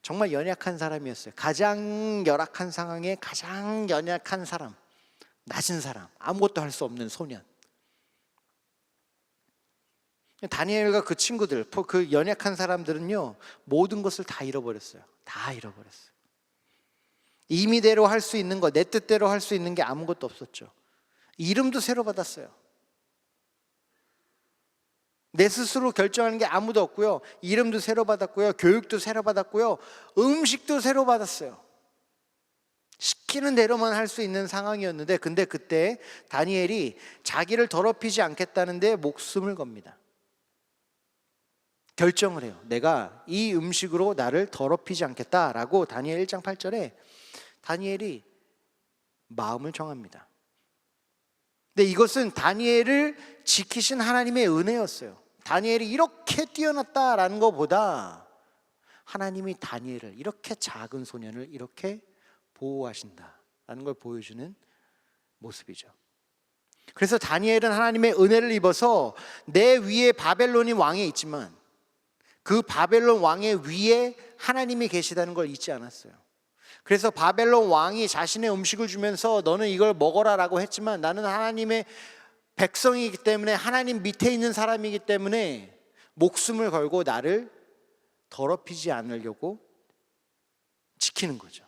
정말 연약한 사람이었어요. 가장 열악한 상황에 가장 연약한 사람, 낮은 사람, 아무것도 할 수 없는 소년. 다니엘과 그 친구들, 그 연약한 사람들은요, 모든 것을 다 잃어버렸어요. 다 잃어버렸어요. 임의대로 할 수 있는 것, 내 뜻대로 할 수 있는 게 아무것도 없었죠. 이름도 새로 받았어요. 내 스스로 결정하는 게 아무도 없고요. 이름도 새로 받았고요. 교육도 새로 받았고요. 음식도 새로 받았어요. 시키는 대로만 할 수 있는 상황이었는데, 근데 그때 다니엘이 자기를 더럽히지 않겠다는데 목숨을 겁니다. 결정을 해요. 내가 이 음식으로 나를 더럽히지 않겠다라고 다니엘 1장 8절에 다니엘이 마음을 정합니다. 근데 이것은 다니엘을 지키신 하나님의 은혜였어요. 다니엘이 이렇게 뛰어났다라는 것보다 하나님이 다니엘을, 이렇게 작은 소년을 이렇게 보호하신다라는 걸 보여주는 모습이죠. 그래서 다니엘은 하나님의 은혜를 입어서 내 위에 바벨론이 왕에 있지만 그 바벨론 왕의 위에 하나님이 계시다는 걸 잊지 않았어요. 그래서 바벨론 왕이 자신의 음식을 주면서 너는 이걸 먹어라라고 했지만 나는 하나님의 백성이기 때문에, 하나님 밑에 있는 사람이기 때문에 목숨을 걸고 나를 더럽히지 않으려고 지키는 거죠.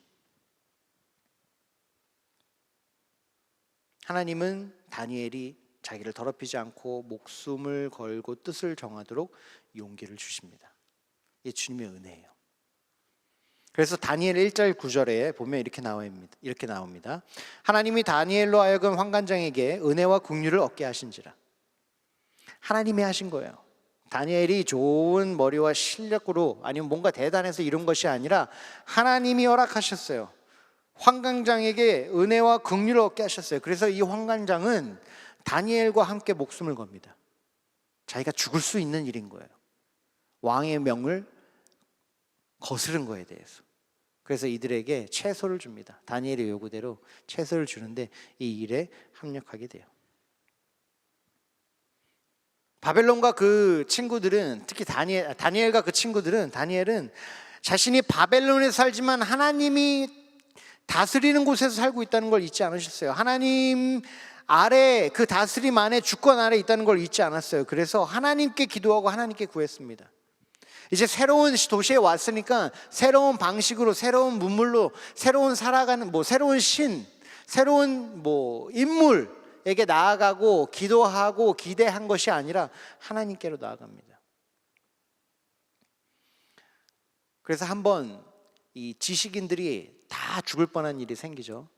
하나님은 다니엘이 자기를 더럽히지 않고 목숨을 걸고 뜻을 정하도록 용기를 주십니다. 이게 주님의 은혜예요. 그래서 다니엘 1절 9절에 보면 이렇게 나옵니다. 하나님이 다니엘로 하여금 환관장에게 은혜와 긍휼을 얻게 하신지라. 하나님이 하신 거예요. 다니엘이 좋은 머리와 실력으로 아니면 뭔가 대단해서 이런 것이 아니라 하나님이 허락하셨어요. 환관장에게 은혜와 긍휼을 얻게 하셨어요. 그래서 이 환관장은 다니엘과 함께 목숨을 겁니다. 자기가 죽을 수 있는 일인 거예요. 왕의 명을 거스른 거에 대해서. 그래서 이들에게 채소를 줍니다. 다니엘의 요구대로 채소를 주는데 이 일에 합력하게 돼요. 바벨론과 그 친구들은, 특히 다니엘과 그 친구들은, 다니엘은 자신이 바벨론에 살지만 하나님이 다스리는 곳에서 살고 있다는 걸 잊지 않으셨어요. 하나님 아래, 그 다스림 안에, 주권 아래 있다는 걸 잊지 않았어요. 그래서 하나님께 기도하고 하나님께 구했습니다. 이제 새로운 도시에 왔으니까 새로운 방식으로, 새로운 문물로, 새로운 살아가는, 새로운 신, 새로운 인물에게 나아가고 기도하고 기대한 것이 아니라 하나님께로 나아갑니다. 그래서 한번 이 지식인들이 다 죽을 뻔한 일이 생기죠.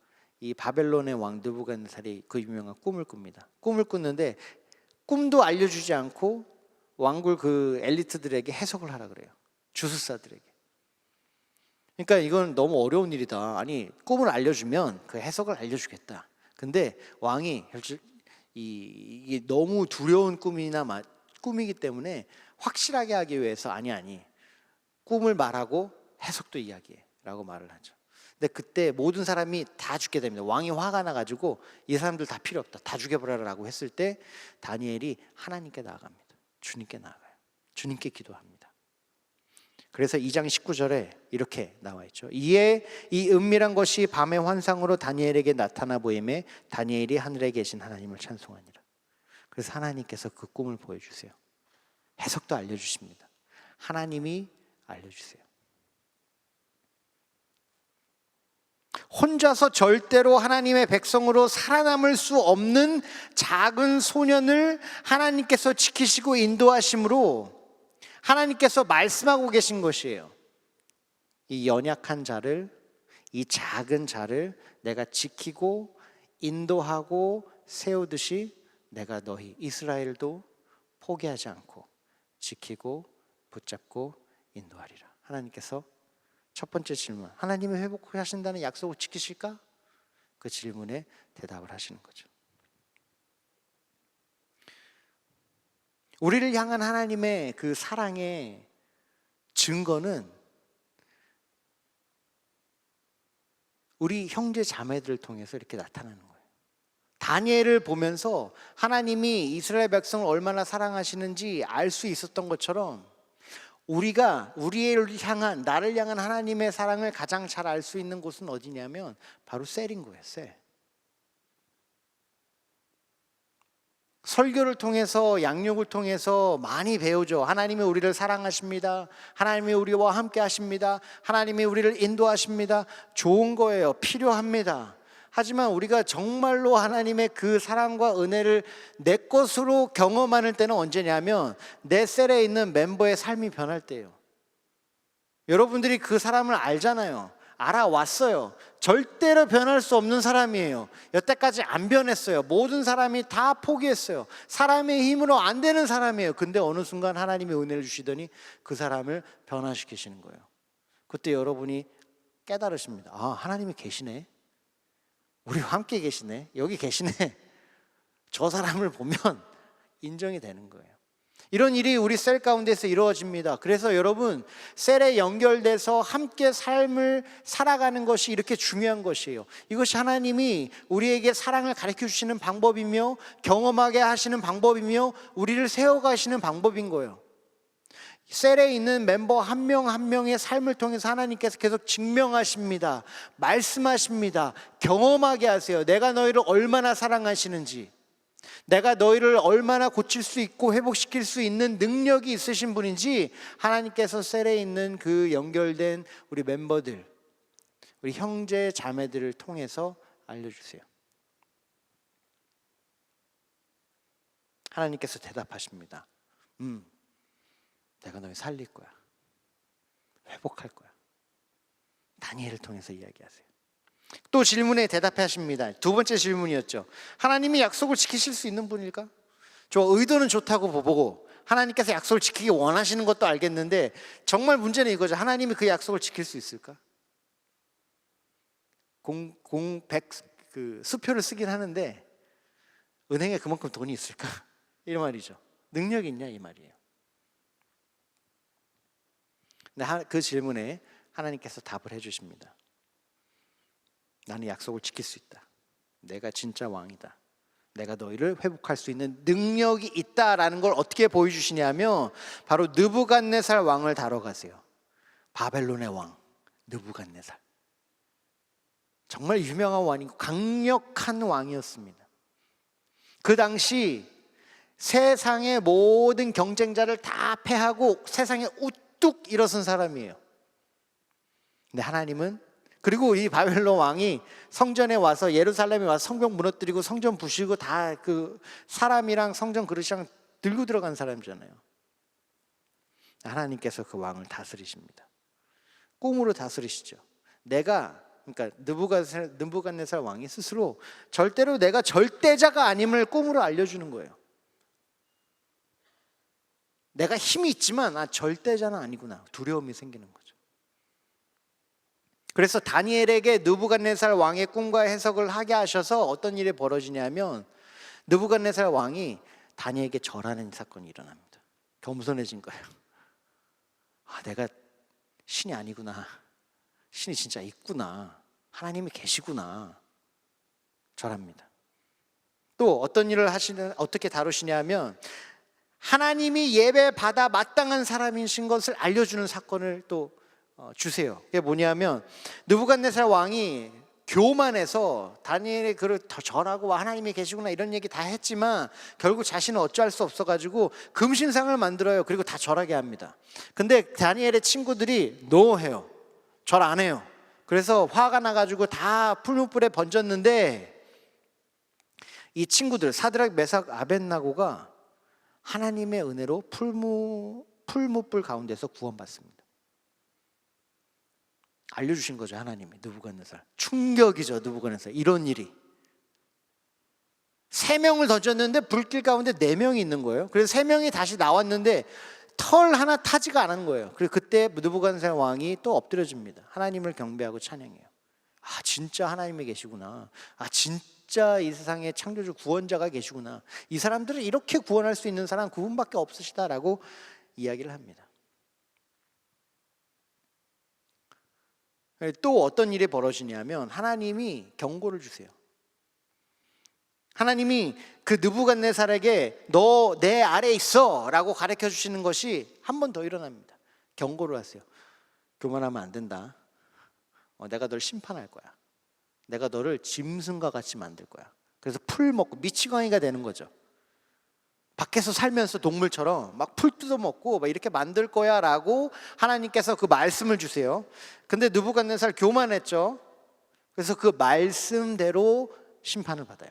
이 바벨론의 왕 느부갓네살이 그 유명한 꿈을 꿉니다. 꿈을 꾸는데 꿈도 알려주지 않고 왕굴 그 엘리트들에게 해석을 하라 그래요. 주술사들에게. 그러니까 이건 너무 어려운 일이다. 아니, 꿈을 알려주면 그 해석을 알려주겠다. 근데 왕이 이게 너무 두려운 꿈이기 때문에 확실하게 하기 위해서 아니 꿈을 말하고 해석도 이야기해 라고 말을 하죠. 근데 그때 모든 사람이 다 죽게 됩니다. 왕이 화가 나가지고 이 사람들 다 필요 없다, 다 죽여버려라고 했을 때 다니엘이 하나님께 나아갑니다. 주님께 나아가요. 주님께 기도합니다. 그래서 2장 19절에 이렇게 나와 있죠. 이에 이 은밀한 것이 밤의 환상으로 다니엘에게 나타나 보임에 다니엘이 하늘에 계신 하나님을 찬송하니라. 그래서 하나님께서 그 꿈을 보여주세요. 해석도 알려주십니다. 하나님이 알려주세요. 혼자서 절대로 하나님의 백성으로 살아남을 수 없는 작은 소년을 하나님께서 지키시고 인도하심으로 하나님께서 말씀하고 계신 것이에요. 이 연약한 자를, 이 작은 자를 내가 지키고 인도하고 세우듯이 내가 너희 이스라엘도 포기하지 않고 지키고 붙잡고 인도하리라. 하나님께서 첫 번째 질문, 하나님이 회복하신다는 약속을 지키실까? 그 질문에 대답을 하시는 거죠. 우리를 향한 하나님의 그 사랑의 증거는 우리 형제 자매들을 통해서 이렇게 나타나는 거예요. 다니엘을 보면서 하나님이 이스라엘 백성을 얼마나 사랑하시는지 알 수 있었던 것처럼 우리가 나를 향한 하나님의 사랑을 가장 잘 알 수 있는 곳은 어디냐면 바로 셀인 거예요. 셀. 설교를 통해서, 양육을 통해서 많이 배우죠. 하나님이 우리를 사랑하십니다. 하나님이 우리와 함께 하십니다. 하나님이 우리를 인도하십니다. 좋은 거예요. 필요합니다. 하지만 우리가 정말로 하나님의 그 사랑과 은혜를 내 것으로 경험하는 때는 언제냐면 내 셀에 있는 멤버의 삶이 변할 때예요. 여러분들이 그 사람을 알잖아요. 알아왔어요. 절대로 변할 수 없는 사람이에요. 여태까지 안 변했어요. 모든 사람이 다 포기했어요. 사람의 힘으로 안 되는 사람이에요. 근데 어느 순간 하나님이 은혜를 주시더니 그 사람을 변화시키시는 거예요. 그때 여러분이 깨달으십니다. 아, 하나님이 계시네. 우리와 함께 계시네. 여기 계시네. 저 사람을 보면 인정이 되는 거예요. 이런 일이 우리 셀 가운데서 이루어집니다. 그래서 여러분, 셀에 연결돼서 함께 삶을 살아가는 것이 이렇게 중요한 것이에요. 이것이 하나님이 우리에게 사랑을 가르쳐 주시는 방법이며 경험하게 하시는 방법이며 우리를 세워가시는 방법인 거예요. 셀에 있는 멤버 한 명 한 명의 삶을 통해서 하나님께서 계속 증명하십니다. 말씀하십니다. 경험하게 하세요. 내가 너희를 얼마나 사랑하시는지, 내가 너희를 얼마나 고칠 수 있고 회복시킬 수 있는 능력이 있으신 분인지 하나님께서 셀에 있는 그 연결된 우리 멤버들, 우리 형제 자매들을 통해서 알려주세요. 하나님께서 대답하십니다. 내가 너희 살릴 거야. 회복할 거야. 다니엘을 통해서 이야기하세요. 또 질문에 대답하십니다. 두 번째 질문이었죠. 하나님이 약속을 지키실 수 있는 분일까? 저 의도는 좋다고 보고 하나님께서 약속을 지키기 원하시는 것도 알겠는데 정말 문제는 이거죠. 하나님이 그 약속을 지킬 수 있을까? 수표를 쓰긴 하는데 은행에 그만큼 돈이 있을까? 이런 말이죠. 능력이 있냐 이 말이에요. 근데 그 질문에 하나님께서 답을 해주십니다. 나는 약속을 지킬 수 있다. 내가 진짜 왕이다. 내가 너희를 회복할 수 있는 능력이 있다라는 걸 어떻게 보여주시냐면 바로 느부갓네살 왕을 다뤄가세요. 바벨론의 왕 느부갓네살. 정말 유명한 왕이고 강력한 왕이었습니다. 그 당시 세상의 모든 경쟁자를 다 패하고 세상에 우뚝 일어선 사람이에요. 근데 하나님은, 그리고 이 바벨론 왕이 성전에 와서, 예루살렘에 와서 성벽 무너뜨리고 성전 부시고 다 그 사람이랑 성전 그릇이랑 들고 들어간 사람이잖아요. 하나님께서 그 왕을 다스리십니다. 꿈으로 다스리시죠. 그러니까 느부갓네살 왕이 스스로 절대로 내가 절대자가 아님을 꿈으로 알려주는 거예요. 내가 힘이 있지만 절대자는 아니구나. 두려움이 생기는 거죠. 그래서 다니엘에게 느부갓네살 왕의 꿈과 해석을 하게 하셔서 어떤 일이 벌어지냐면 느부갓네살 왕이 다니엘에게 절하는 사건이 일어납니다. 겸손해진 거예요. 내가 신이 아니구나. 신이 진짜 있구나. 하나님이 계시구나. 절합니다. 또 어떤 일을 어떻게 다루시냐면 하나님이 예배받아 마땅한 사람이신 것을 알려주는 사건을 또 주세요. 그게 뭐냐면 느부갓네살 왕이 교만해서 다니엘의 글을 더 절하고 하나님이 계시구나 이런 얘기 다 했지만 결국 자신은 어찌할 수 없어가지고 금신상을 만들어요. 그리고 다 절하게 합니다. 근데 다니엘의 친구들이 노해요. 절 안 해요. 그래서 화가 나가지고 다 풀무불에 번졌는데 이 친구들 사드락 메삭 아벳나고가 하나님의 은혜로 풀무불 가운데서 구원받습니다. 알려주신 거죠. 하나님이. 느부갓네살 충격이죠. 느부갓네살 이런 일이 3명을 던졌는데 불길 가운데 4명이 있는 거예요. 그래서 3명이 다시 나왔는데 털 하나 타지가 않은 거예요. 그리고 그때 느부갓네살 왕이 또 엎드려집니다. 하나님을 경배하고 찬양해요. 진짜 하나님이 계시구나. 진짜 이 세상에 창조주 구원자가 계시구나. 이 사람들을 이렇게 구원할 수 있는 사람 그분밖에 없으시다라고 이야기를 합니다. 또 어떤 일이 벌어지냐면 하나님이 경고를 주세요. 하나님이 그 느부갓네살에게 너 내 아래에 있어 라고 가르쳐 주시는 것이 한 번 더 일어납니다. 경고를 하세요. 교만하면 안 된다. 내가 널 심판할 거야. 내가 너를 짐승과 같이 만들 거야. 그래서 풀 먹고 미치광이가 되는 거죠. 밖에서 살면서 동물처럼 막 풀 뜯어먹고 막 이렇게 만들 거야 라고 하나님께서 그 말씀을 주세요. 근데 느부갓네살 교만했죠. 그래서 그 말씀대로 심판을 받아요.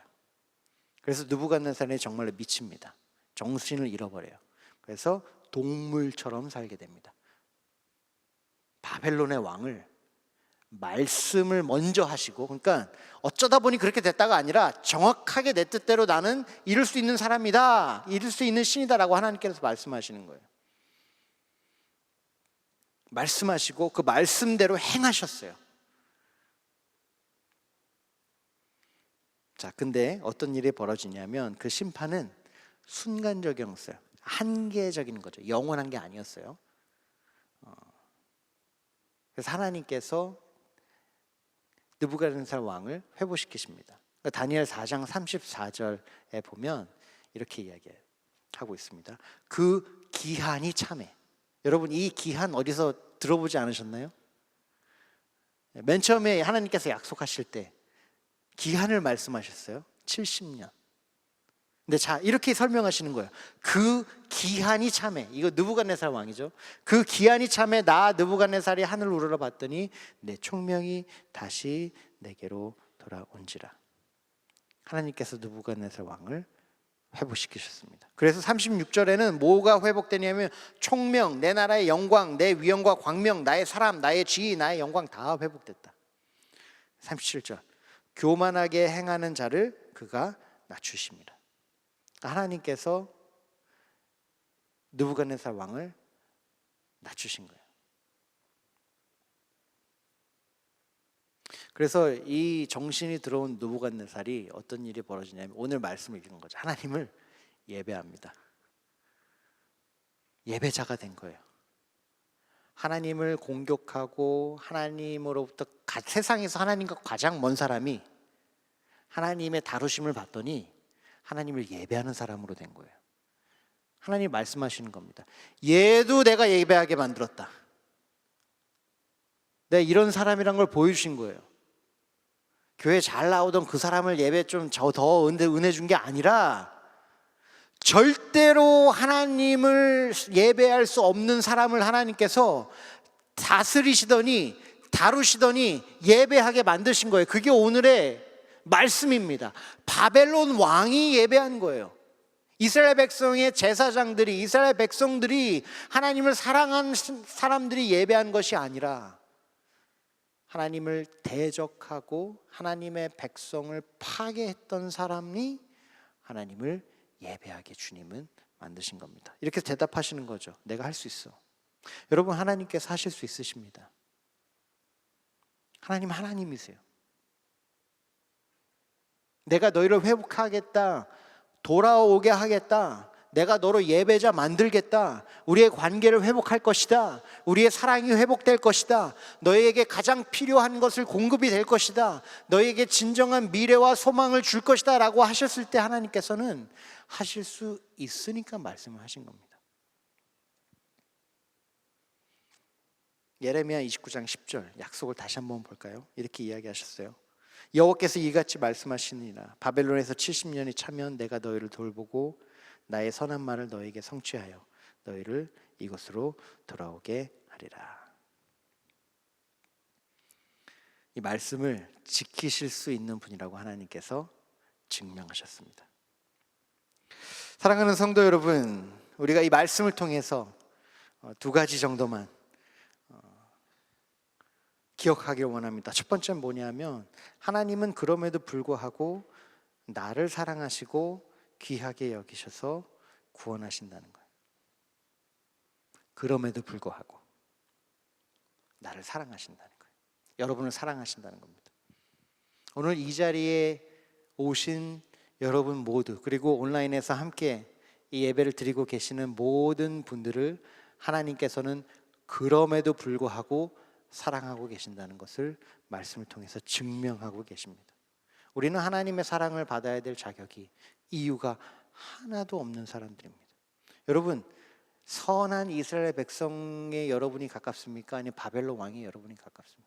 그래서 느부갓네살이 정말로 미칩니다. 정신을 잃어버려요. 그래서 동물처럼 살게 됩니다. 바벨론의 왕을 말씀을 먼저 하시고, 그러니까 어쩌다 보니 그렇게 됐다가 아니라 정확하게 내 뜻대로 나는 이룰 수 있는 사람이다, 이룰 수 있는 신이다라고 하나님께서 말씀하시는 거예요. 말씀하시고 그 말씀대로 행하셨어요. 자, 근데 어떤 일이 벌어지냐면 그 심판은 순간적이었어요. 한계적인 거죠. 영원한 게 아니었어요. 그래서 하나님께서 느부갓네살 왕을 회복시키십니다. 다니엘 4장 34절에 보면 이렇게 이야기하고 있습니다. 그 기한이 참해. 여러분, 이 기한 어디서 들어보지 않으셨나요? 맨 처음에 하나님께서 약속하실 때 기한을 말씀하셨어요. 70년. 근데 자, 이렇게 설명하시는 거예요. 그 기한이 참해. 이거 느부갓네살 왕이죠. 그 기한이 참해 나 느부갓네살이 하늘을 우러러 봤더니 내 총명이 다시 내게로 돌아온지라. 하나님께서 느부갓네살 왕을 회복시키셨습니다. 그래서 36절에는 뭐가 회복되냐면 총명, 내 나라의 영광, 내 위엄과 광명, 나의 사람, 나의 지위, 나의 영광 다 회복됐다. 37절, 교만하게 행하는 자를 그가 낮추십니다. 하나님께서 느부갓네살 왕을 낮추신 거예요. 그래서 이 정신이 들어온 느부갓네살이 어떤 일이 벌어지냐면 오늘 말씀을 읽은 거죠. 하나님을 예배합니다. 예배자가 된 거예요. 하나님을 공격하고 하나님으로부터 세상에서 하나님과 가장 먼 사람이 하나님의 다루심을 받더니 하나님을 예배하는 사람으로 된 거예요. 하나님 말씀하시는 겁니다. 얘도 내가 예배하게 만들었다. 내가 이런 사람이란 걸 보여주신 거예요. 교회 잘 나오던 그 사람을 예배 좀 더 은혜 준 게 아니라 절대로 하나님을 예배할 수 없는 사람을 하나님께서 다스리시더니 다루시더니 예배하게 만드신 거예요. 그게 오늘의 말씀입니다. 바벨론 왕이 예배한 거예요. 이스라엘 백성의 제사장들이, 이스라엘 백성들이 하나님을 사랑한 사람들이 예배한 것이 아니라 하나님을 대적하고 하나님의 백성을 파괴했던 사람이 하나님을 예배하게 주님은 만드신 겁니다. 이렇게 대답하시는 거죠. 내가 할 수 있어. 여러분, 하나님께서 하실 수 있으십니다. 하나님 하나님이세요. 내가 너희를 회복하겠다, 돌아오게 하겠다, 내가 너로 예배자 만들겠다, 우리의 관계를 회복할 것이다, 우리의 사랑이 회복될 것이다, 너희에게 가장 필요한 것을 공급이 될 것이다, 너희에게 진정한 미래와 소망을 줄 것이다 라고 하셨을 때 하나님께서는 하실 수 있으니까 말씀을 하신 겁니다. 예레미야 29장 10절 약속을 다시 한번 볼까요? 이렇게 이야기하셨어요. 여호와께서 이같이 말씀하시니라. 바벨론에서 70년이 차면 내가 너희를 돌보고 나의 선한 말을 너희에게 성취하여 너희를 이곳으로 돌아오게 하리라. 이 말씀을 지키실 수 있는 분이라고 하나님께서 증명하셨습니다. 사랑하는 성도 여러분, 우리가 이 말씀을 통해서 두 가지 정도만 기억하길 원합니다. 첫 번째는 뭐냐면 하나님은 그럼에도 불구하고 나를 사랑하시고 귀하게 여기셔서 구원하신다는 거예요. 그럼에도 불구하고 나를 사랑하신다는 거예요. 여러분을 사랑하신다는 겁니다. 오늘 이 자리에 오신 여러분 모두, 그리고 온라인에서 함께 이 예배를 드리고 계시는 모든 분들을 하나님께서는 그럼에도 불구하고 사랑하고 계신다는 것을 말씀을 통해서 증명하고 계십니다. 우리는 하나님의 사랑을 받아야 될 자격이, 이유가 하나도 없는 사람들입니다. 여러분, 선한 이스라엘 백성에 여러분이 가깝습니까? 아니면 바벨론 왕에 여러분이 가깝습니까?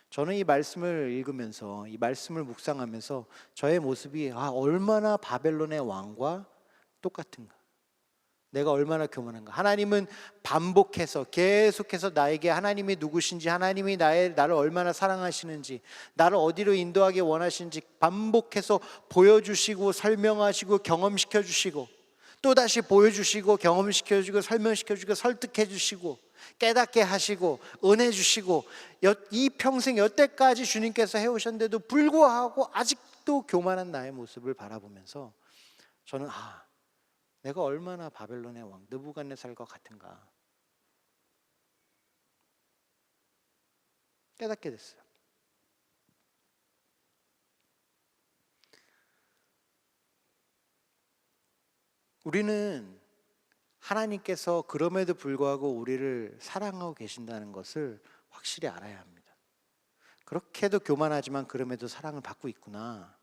저는 이 말씀을 읽으면서, 이 말씀을 묵상하면서 저의 모습이 얼마나 바벨론의 왕과 똑같은가, 내가 얼마나 교만한가. 하나님은 반복해서 계속해서 나에게 하나님이 누구신지, 하나님이 나를 얼마나 사랑하시는지, 나를 어디로 인도하기 원하시는지 반복해서 보여주시고 설명하시고 경험시켜 주시고, 또다시 보여주시고 경험시켜 주시고 설명시켜 주시고 설득해 주시고 깨닫게 하시고 은혜 주시고, 이 평생 여태까지 주님께서 해오셨는데도 불구하고 아직도 교만한 나의 모습을 바라보면서 저는 내가 얼마나 바벨론의 왕 느부갓네살과 같은가 깨닫게 됐어요. 우리는 하나님께서 그럼에도 불구하고 우리를 사랑하고 계신다는 것을 확실히 알아야 합니다. 그렇게도 교만하지만 그럼에도 사랑을 받고 있구나.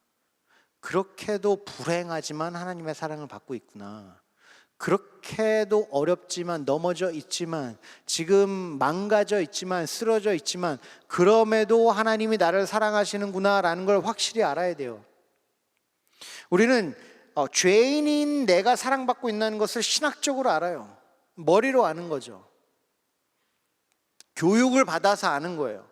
그렇게도 불행하지만 하나님의 사랑을 받고 있구나. 그렇게도 어렵지만 넘어져 있지만 지금 망가져 있지만 쓰러져 있지만 그럼에도 하나님이 나를 사랑하시는구나 라는 걸 확실히 알아야 돼요. 우리는 죄인인 내가 사랑받고 있다는 것을 신학적으로 알아요. 머리로 아는 거죠. 교육을 받아서 아는 거예요.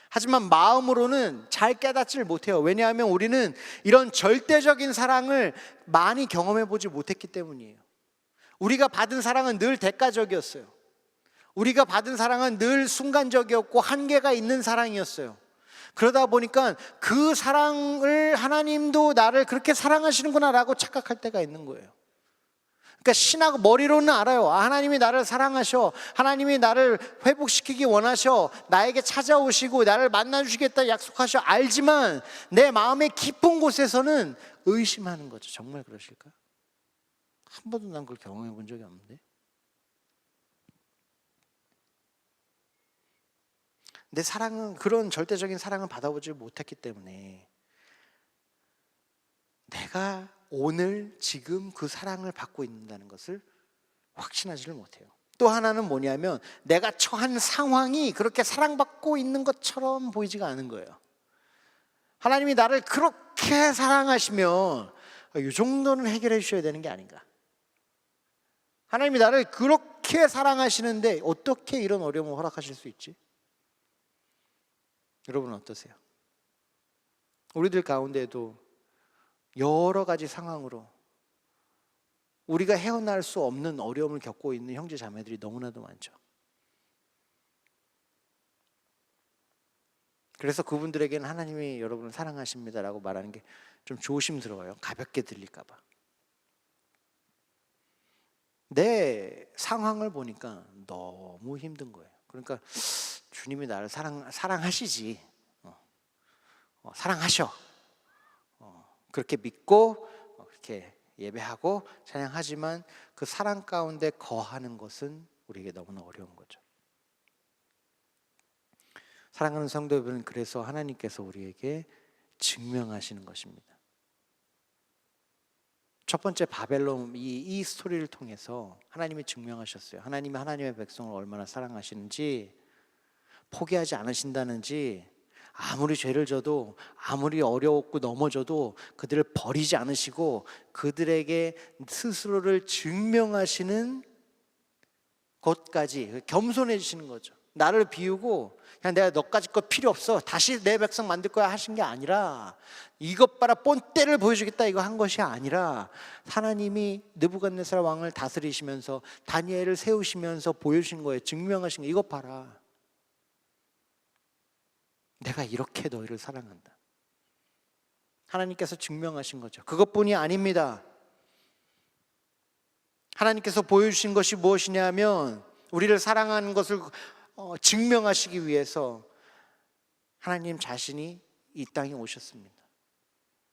하지만 마음으로는 잘 깨닫지를 못해요. 왜냐하면 우리는 이런 절대적인 사랑을 많이 경험해 보지 못했기 때문이에요. 우리가 받은 사랑은 늘 대가적이었어요. 우리가 받은 사랑은 늘 순간적이었고 한계가 있는 사랑이었어요. 그러다 보니까 그 사랑을 하나님도 나를 그렇게 사랑하시는구나 라고 착각할 때가 있는 거예요. 그러니까 신학 머리로는 알아요. 하나님이 나를 사랑하셔, 하나님이 나를 회복시키기 원하셔, 나에게 찾아오시고 나를 만나주시겠다 약속하셔 알지만 내 마음의 깊은 곳에서는 의심하는 거죠. 정말 그러실까? 한 번도 난 그걸 경험해 본 적이 없는데. 내 사랑은, 그런 절대적인 사랑을 받아보지 못했기 때문에 내가 오늘 지금 그 사랑을 받고 있다는 것을 확신하지를 못해요. 또 하나는 뭐냐면 내가 처한 상황이 그렇게 사랑받고 있는 것처럼 보이지가 않은 거예요. 하나님이 나를 그렇게 사랑하시면 이 정도는 해결해 주셔야 되는 게 아닌가. 하나님이 나를 그렇게 사랑하시는데 어떻게 이런 어려움을 허락하실 수 있지? 여러분은 어떠세요? 우리들 가운데에도 여러 가지 상황으로 우리가 헤어날 수 없는 어려움을 겪고 있는 형제 자매들이 너무나도 많죠. 그래서 그분들에게는 하나님이 여러분을 사랑하십니다라고 말하는 게 좀 조심스러워요. 가볍게 들릴까 봐. 내 상황을 보니까 너무 힘든 거예요. 그러니까 주님이 나를 사랑하시지, 사랑하셔, 그렇게 믿고 그렇게 예배하고 찬양하지만 그 사랑 가운데 거하는 것은 우리에게 너무나 어려운 거죠. 사랑하는 성도 여러분, 그래서 하나님께서 우리에게 증명하시는 것입니다. 첫 번째 바벨론 이 스토리를 통해서 하나님이 증명하셨어요. 하나님이 하나님의 백성을 얼마나 사랑하시는지, 포기하지 않으신다는지, 아무리 죄를 져도 아무리 어려웠고 넘어져도 그들을 버리지 않으시고 그들에게 스스로를 증명하시는 것까지 겸손해지시는 거죠. 나를 비우고 그냥 내가 너까지 거 필요 없어, 다시 내 백성 만들 거야 하신 게 아니라, 이것 봐라 본때를 보여주겠다 이거 한 것이 아니라, 하나님이 느부갓네살 왕을 다스리시면서 다니엘을 세우시면서 보여주신 거예요. 증명하신 거. 이것 봐라, 내가 이렇게 너희를 사랑한다. 하나님께서 증명하신 거죠. 그것뿐이 아닙니다. 하나님께서 보여주신 것이 무엇이냐면 우리를 사랑하는 것을 증명하시기 위해서 하나님 자신이 이 땅에 오셨습니다.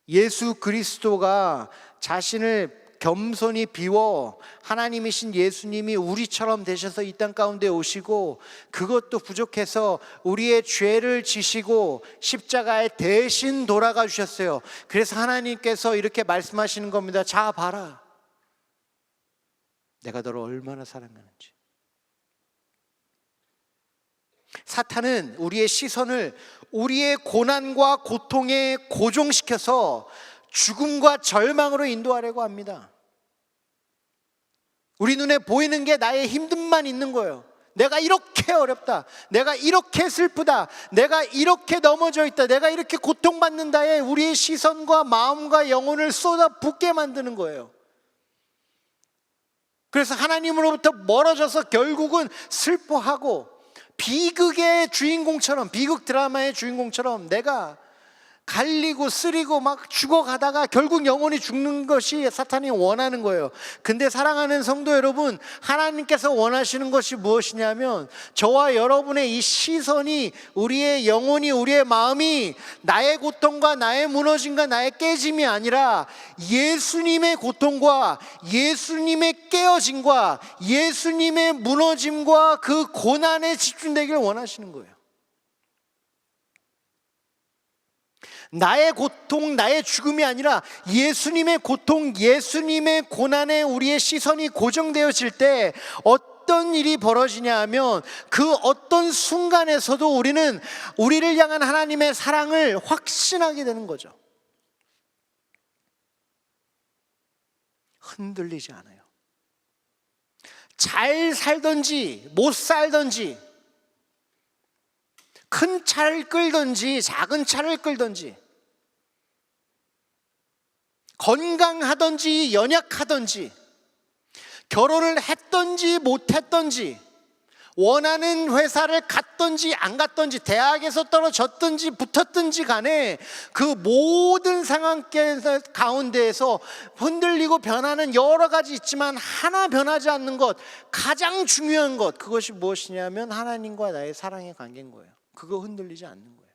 예수 그리스도가 자신을 겸손히 비워 하나님이신 예수님이 우리처럼 되셔서 이 땅 가운데 오시고, 그것도 부족해서 우리의 죄를 지시고 십자가에 대신 돌아가 주셨어요. 그래서 하나님께서 이렇게 말씀하시는 겁니다. 자 봐라, 내가 너를 얼마나 사랑하는지. 사탄은 우리의 시선을 우리의 고난과 고통에 고정시켜서 죽음과 절망으로 인도하려고 합니다. 우리 눈에 보이는 게 나의 힘듦만 있는 거예요. 내가 이렇게 어렵다, 내가 이렇게 슬프다, 내가 이렇게 넘어져 있다, 내가 이렇게 고통받는다에 우리의 시선과 마음과 영혼을 쏟아붓게 만드는 거예요. 그래서 하나님으로부터 멀어져서 결국은 슬퍼하고, 비극의 주인공처럼, 비극 드라마의 주인공처럼 내가 갈리고 쓰리고 막 죽어가다가 결국 영혼이 죽는 것이 사탄이 원하는 거예요. 근데 사랑하는 성도 여러분, 하나님께서 원하시는 것이 무엇이냐면, 저와 여러분의 이 시선이, 우리의 영혼이, 우리의 마음이 나의 고통과 나의 무너짐과 나의 깨짐이 아니라 예수님의 고통과 예수님의 깨어짐과 예수님의 무너짐과 그 고난에 집중되기를 원하시는 거예요. 나의 고통, 나의 죽음이 아니라 예수님의 고통, 예수님의 고난에 우리의 시선이 고정되어질 때 어떤 일이 벌어지냐 하면, 그 어떤 순간에서도 우리는 우리를 향한 하나님의 사랑을 확신하게 되는 거죠. 흔들리지 않아요. 잘 살든지 못 살든지, 큰 차를 끌든지 작은 차를 끌든지, 건강하든지 연약하든지, 결혼을 했든지 못했든지, 원하는 회사를 갔든지 안 갔든지, 대학에서 떨어졌든지 붙었든지 간에 그 모든 상황 가운데에서 흔들리고 변하는 여러 가지 있지만 하나 변하지 않는 것, 가장 중요한 것, 그것이 무엇이냐면 하나님과 나의 사랑의 관계인 거예요. 그거 흔들리지 않는 거예요.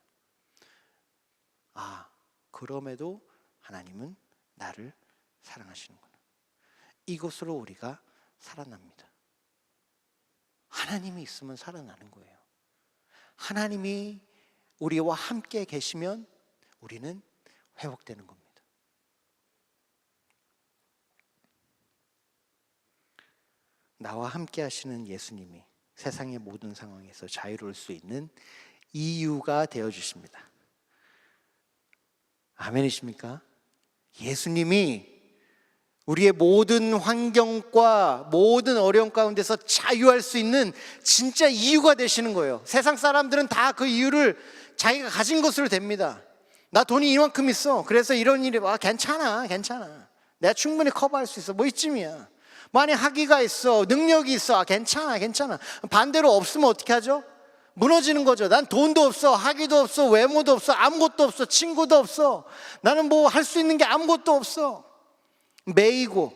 아, 그럼에도 하나님은 나를 사랑하시는구나. 이것으로 우리가 살아납니다. 하나님이 있으면 살아나는 거예요. 하나님이 우리와 함께 계시면 우리는 회복되는 겁니다. 나와 함께 하시는 예수님이 세상의 모든 상황에서 자유로울 수 있는 이유가 되어주십니다. 아멘이십니까? 예수님이 우리의 모든 환경과 모든 어려움 가운데서 자유할 수 있는 진짜 이유가 되시는 거예요. 세상 사람들은 다 그 이유를 자기가 가진 것으로 됩니다. 나 돈이 이만큼 있어, 그래서 이런 일이 괜찮아 내가 충분히 커버할 수 있어, 뭐 이쯤이야. 만약 학위가 있어, 능력이 있어, 괜찮아. 반대로 없으면 어떻게 하죠? 무너지는 거죠. 난 돈도 없어, 학위도 없어, 외모도 없어, 아무것도 없어, 친구도 없어, 나는 뭐 할 수 있는 게 아무것도 없어. 매이고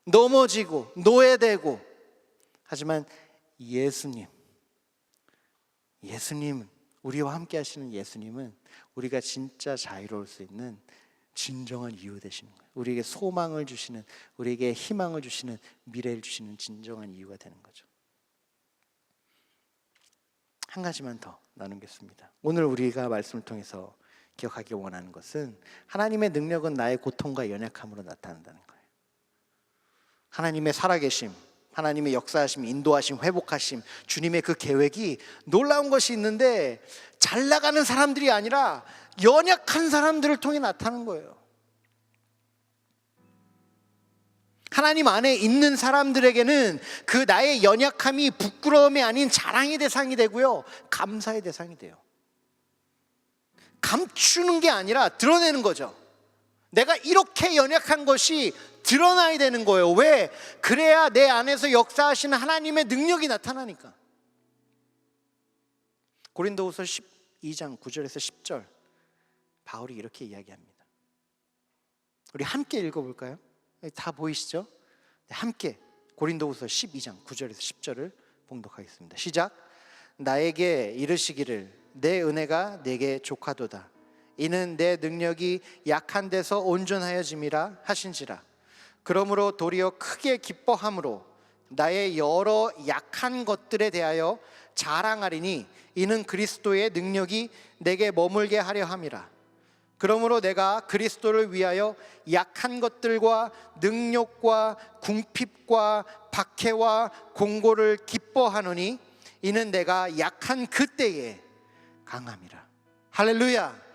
넘어지고 노예되고. 하지만 예수님, 우리와 함께 하시는 예수님은 우리가 진짜 자유로울 수 있는 진정한 이유 되시는 거예요. 우리에게 소망을 주시는, 우리에게 희망을 주시는, 미래를 주시는 진정한 이유가 되는 거죠. 한 가지만 더 나누겠습니다. 오늘 우리가 말씀을 통해서 기억하기 원하는 것은, 하나님의 능력은 나의 고통과 연약함으로 나타난다는 거예요. 하나님의 살아계심, 하나님의 역사하심, 인도하심, 회복하심, 주님의 그 계획이 놀라운 것이 있는데, 잘 나가는 사람들이 아니라 연약한 사람들을 통해 나타나는 거예요. 하나님 안에 있는 사람들에게는 그 나의 연약함이 부끄러움이 아닌 자랑의 대상이 되고요, 감사의 대상이 돼요. 감추는 게 아니라 드러내는 거죠. 내가 이렇게 연약한 것이 드러나야 되는 거예요. 왜? 그래야 내 안에서 역사하시는 하나님의 능력이 나타나니까. 고린도후서 12장 9절에서 10절, 바울이 이렇게 이야기합니다. 우리 함께 읽어볼까요? 다 보이시죠? 네, 함께 고린도후서 12장 9절에서 10절을 봉독하겠습니다. 시작. 나에게 이르시기를 내 은혜가 내게 족하도다. 이는 내 능력이 약한 데서 온전하여짐이라 하신지라. 그러므로 도리어 크게 기뻐함으로 나의 여러 약한 것들에 대하여 자랑하리니 이는 그리스도의 능력이 내게 머물게 하려 함이라. 그러므로 내가 그리스도를 위하여 약한 것들과 능욕과 궁핍과 박해와 공고를 기뻐하노니 이는 내가 약한 그때에 강함이라. 할렐루야.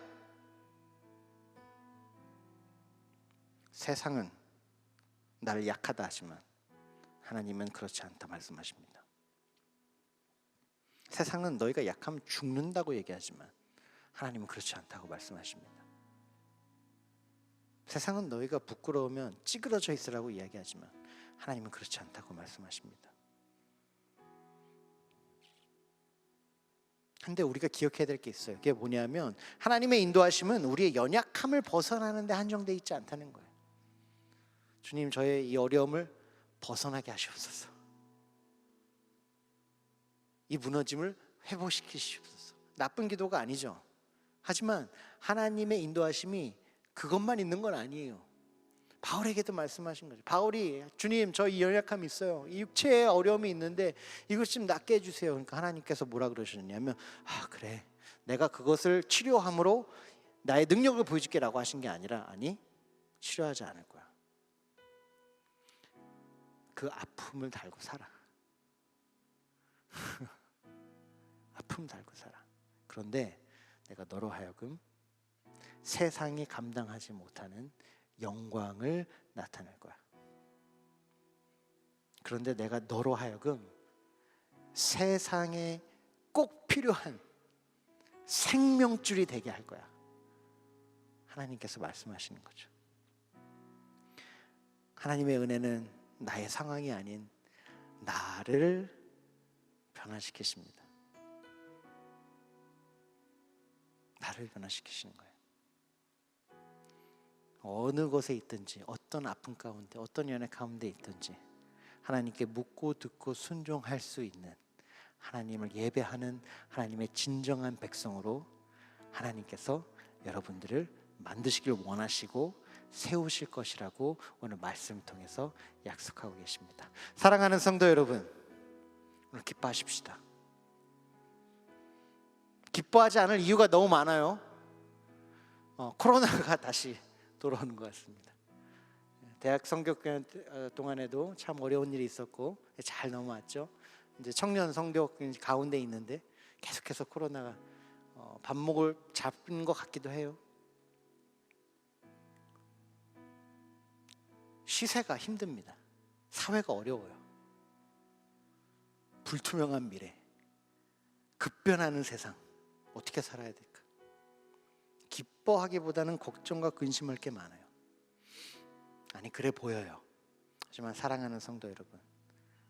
세상은 나를 약하다 하지만 하나님은 그렇지 않다 말씀하십니다. 세상은 너희가 약하면 죽는다고 얘기하지만 하나님은 그렇지 않다고 말씀하십니다. 세상은 너희가 부끄러우면 찌그러져 있으라고 이야기하지만 하나님은 그렇지 않다고 말씀하십니다. 근데 우리가 기억해야 될 게 있어요. 그게 뭐냐면 하나님의 인도하심은 우리의 연약함을 벗어나는 데 한정되어 있지 않다는 거예요. 주님, 저의 이 어려움을 벗어나게 하시옵소서. 이 무너짐을 회복시키시옵소서. 나쁜 기도가 아니죠. 하지만 하나님의 인도하심이 그것만 있는 건 아니에요. 바울에게도 말씀하신 거죠. 바울이 주님, 저 이 연약함이 있어요. 이 육체의 어려움이 있는데 이것 좀 낫게 해주세요. 그러니까 하나님께서 뭐라 그러셨냐면 그래, 내가 그것을 치료함으로 나의 능력을 보여줄게라고 하신 게 아니라 아니, 치료하지 않을 거야. 그 아픔을 달고 살아. 아픔 달고 살아. 그런데 내가 너로 하여금 세상이 감당하지 못하는 영광을 나타낼 거야. 그런데 내가 너로 하여금 세상에 꼭 필요한 생명줄이 되게 할 거야. 하나님께서 말씀하시는 거죠. 하나님의 은혜는 나의 상황이 아닌 나를 변화시키십니다. 나를 변화시키시는 거예요. 어느 곳에 있든지, 어떤 아픔 가운데, 어떤 연애 가운데 있든지 하나님께 묻고 듣고 순종할 수 있는, 하나님을 예배하는 하나님의 진정한 백성으로 하나님께서 여러분들을 만드시길 원하시고 세우실 것이라고 오늘 말씀을 통해서 약속하고 계십니다. 사랑하는 성도 여러분, 오늘 기뻐하십시다. 기뻐하지 않을 이유가 너무 많아요. 코로나가 다시 돌아오는 것 같습니다. 대학 성교권 동안에도 참 어려운 일이 있었고 잘 넘어왔죠. 이제 청년 성교 가운데 있는데 계속해서 코로나가 발목을 잡은 것 같기도 해요. 시세가 힘듭니다. 사회가 어려워요. 불투명한 미래, 급변하는 세상, 어떻게 살아야 될까? 기뻐하기보다는 걱정과 근심할 게 많아요. 아니, 그래 보여요. 하지만 사랑하는 성도 여러분,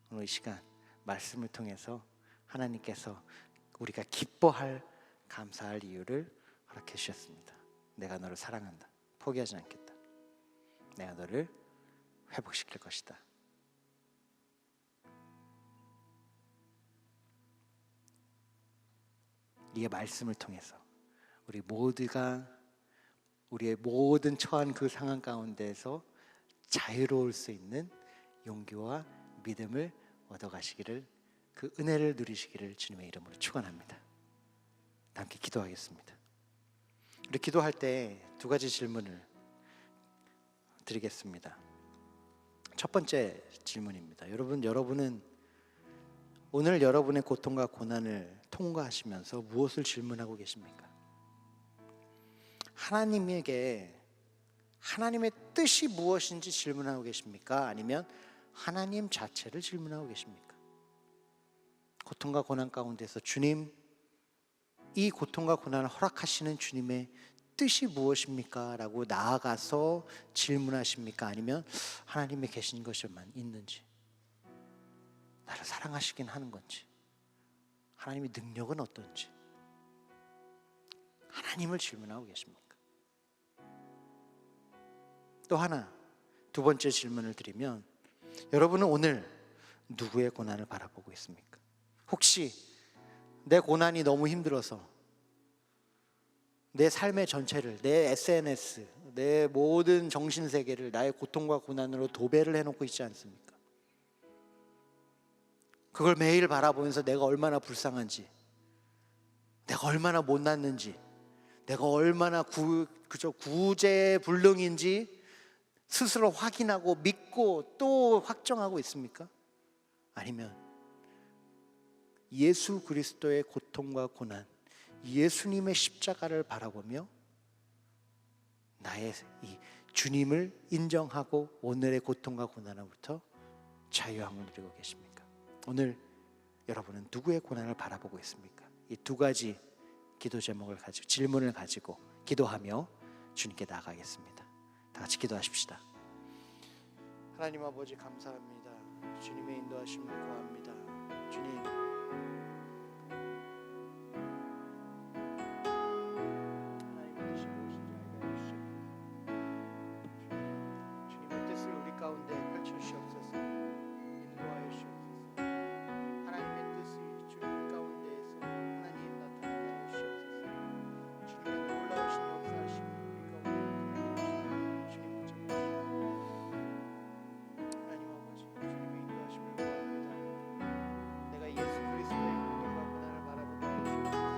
오늘 이 시간 말씀을 통해서 하나님께서 우리가 기뻐할, 감사할 이유를 허락해 주셨습니다. 내가 너를 사랑한다. 포기하지 않겠다. 내가 너를 회복시킬 것이다. 이 말씀을 통해서 우리 모두가 우리의 모든 처한 그 상황 가운데에서 자유로울 수 있는 용기와 믿음을 얻어가시기를, 그 은혜를 누리시기를 주님의 이름으로 축원합니다. 함께 기도하겠습니다. 우리 기도할 때 두 가지 질문을 드리겠습니다. 첫 번째 질문입니다. 여러분은 오늘 여러분의 고통과 고난을 통과하시면서 무엇을 질문하고 계십니까? 하나님에게 하나님의 뜻이 무엇인지 질문하고 계십니까? 아니면 하나님 자체를 질문하고 계십니까? 고통과 고난 가운데서 주님, 이 고통과 고난을 허락하시는 주님의 뜻이 무엇입니까? 라고 나아가서 질문하십니까? 아니면 하나님의 계신 것만 있는지, 나를 사랑하시긴 하는 건지, 하나님의 능력은 어떤지 하나님을 질문하고 계십니까? 또 하나, 두 번째 질문을 드리면, 여러분은 오늘 누구의 고난을 바라보고 있습니까? 혹시 내 고난이 너무 힘들어서 내 삶의 전체를, 내 SNS, 내 모든 정신세계를 나의 고통과 고난으로 도배를 해놓고 있지 않습니까? 그걸 매일 바라보면서 내가 얼마나 불쌍한지, 내가 얼마나 못났는지, 내가 얼마나 그저 구제불능인지 스스로 확인하고 믿고 또 확정하고 있습니까? 아니면 예수 그리스도의 고통과 고난, 예수님의 십자가를 바라보며 나의 이 주님을 인정하고 오늘의 고통과 고난으로부터 자유함을 누리고 계십니까? 오늘 여러분은 누구의 고난을 바라보고 있습니까? 이 두 가지 기도 제목을 가지고, 질문을 가지고 기도하며 주님께 나아가겠습니다. 다 같이 기도하십시다. 하나님 아버지 감사합니다. 주님의 인도하심을 구합니다. 주님, 하나님의 뜻이 무엇인지 알게 해주시옵소서. 주님의 뜻을 우리 가운데 펼쳐주시옵소서. 인도하여 주시옵소서. 하나님의 뜻이 우리 가운데에서 하나님 나타나게 하여 주시옵소서. 주님의 놀라우신 역사하심을 우리 가운데 나타내주시옵소서. 주님 붙잡으시옵소서. 하나님 아버지, 주님의 인도하심을 구합니다. 내가 예수 그리스도의 고통과 고난을 바라보게 하여 주옵소서.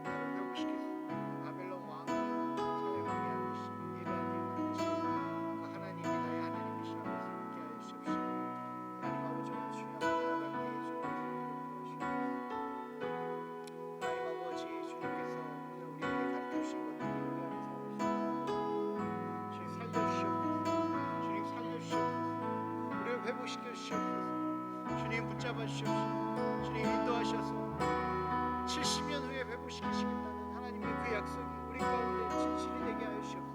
나를 회복시키소서. 바벨론 왕을 사회하게 하듯이 예배하게 만드시고 그 하나님이 나의 하나님이시라고 믿게 하여 주십시오. 하나님 아버지, 오늘 주여 나아갈 때에 주님께서 하나님 아버지, 주님께서 오늘 우리에게 가르쳐주신 것들이 우리 안에서 주님 살려주시옵소서. 주님 살려주시옵소서. 우리를 회복시켜 주시옵소서. 주님 붙잡아 주시옵소서. 주님 인도하셔서 70년 후에 회복시키시겠다는 하나님의 그 약속이 우리 가운데 진실이 되게 하여 주시옵소서.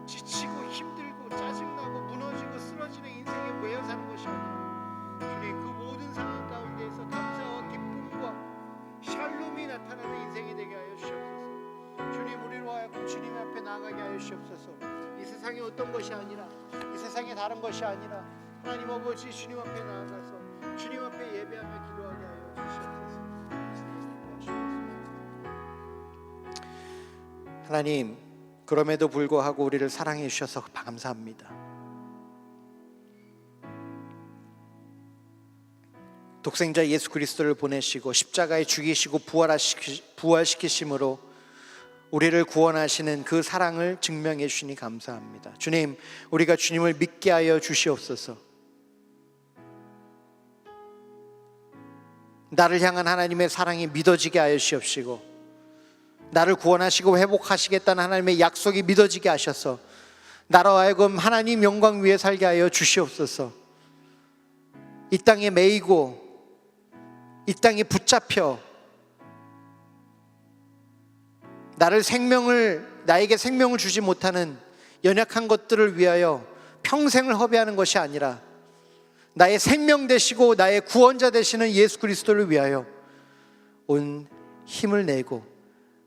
지치고 힘들고 짜증나고 무너지고 쓰러지는 인생에 매여 사는 것이 아니라 주님 그 모든 상황 가운데에서 감사와 기쁨과 샬롬이 나타나는 인생이 되게 하여 주시옵소서. 주님, 우리로 하여금 주님 앞에 나아가게 하여 주시옵소서. 이 세상의 어떤 것이 아니라, 이 세상의 다른 것이 아니라 하나님 아버지, 주님 앞에 나아가서 주님 앞에 예배하며 기도하게 하여 주시옵소서. 하나님, 그럼에도 불구하고 우리를 사랑해 주셔서 감사합니다. 독생자 예수 그리스도를 보내시고 십자가에 죽이시고 부활시키심으로 우리를 구원하시는 그 사랑을 증명해 주시니 감사합니다. 주님, 우리가 주님을 믿게 하여 주시옵소서. 나를 향한 하나님의 사랑이 믿어지게 하여 주시옵시고, 나를 구원하시고 회복하시겠다는 하나님의 약속이 믿어지게 하셔서 나로 하여금 하나님 영광 위에 살게 하여 주시옵소서. 이 땅에 매이고 이 땅에 붙잡혀 나에게 생명을 주지 못하는 연약한 것들을 위하여 평생을 허비하는 것이 아니라 나의 생명 되시고 나의 구원자 되시는 예수 그리스도를 위하여 온 힘을 내고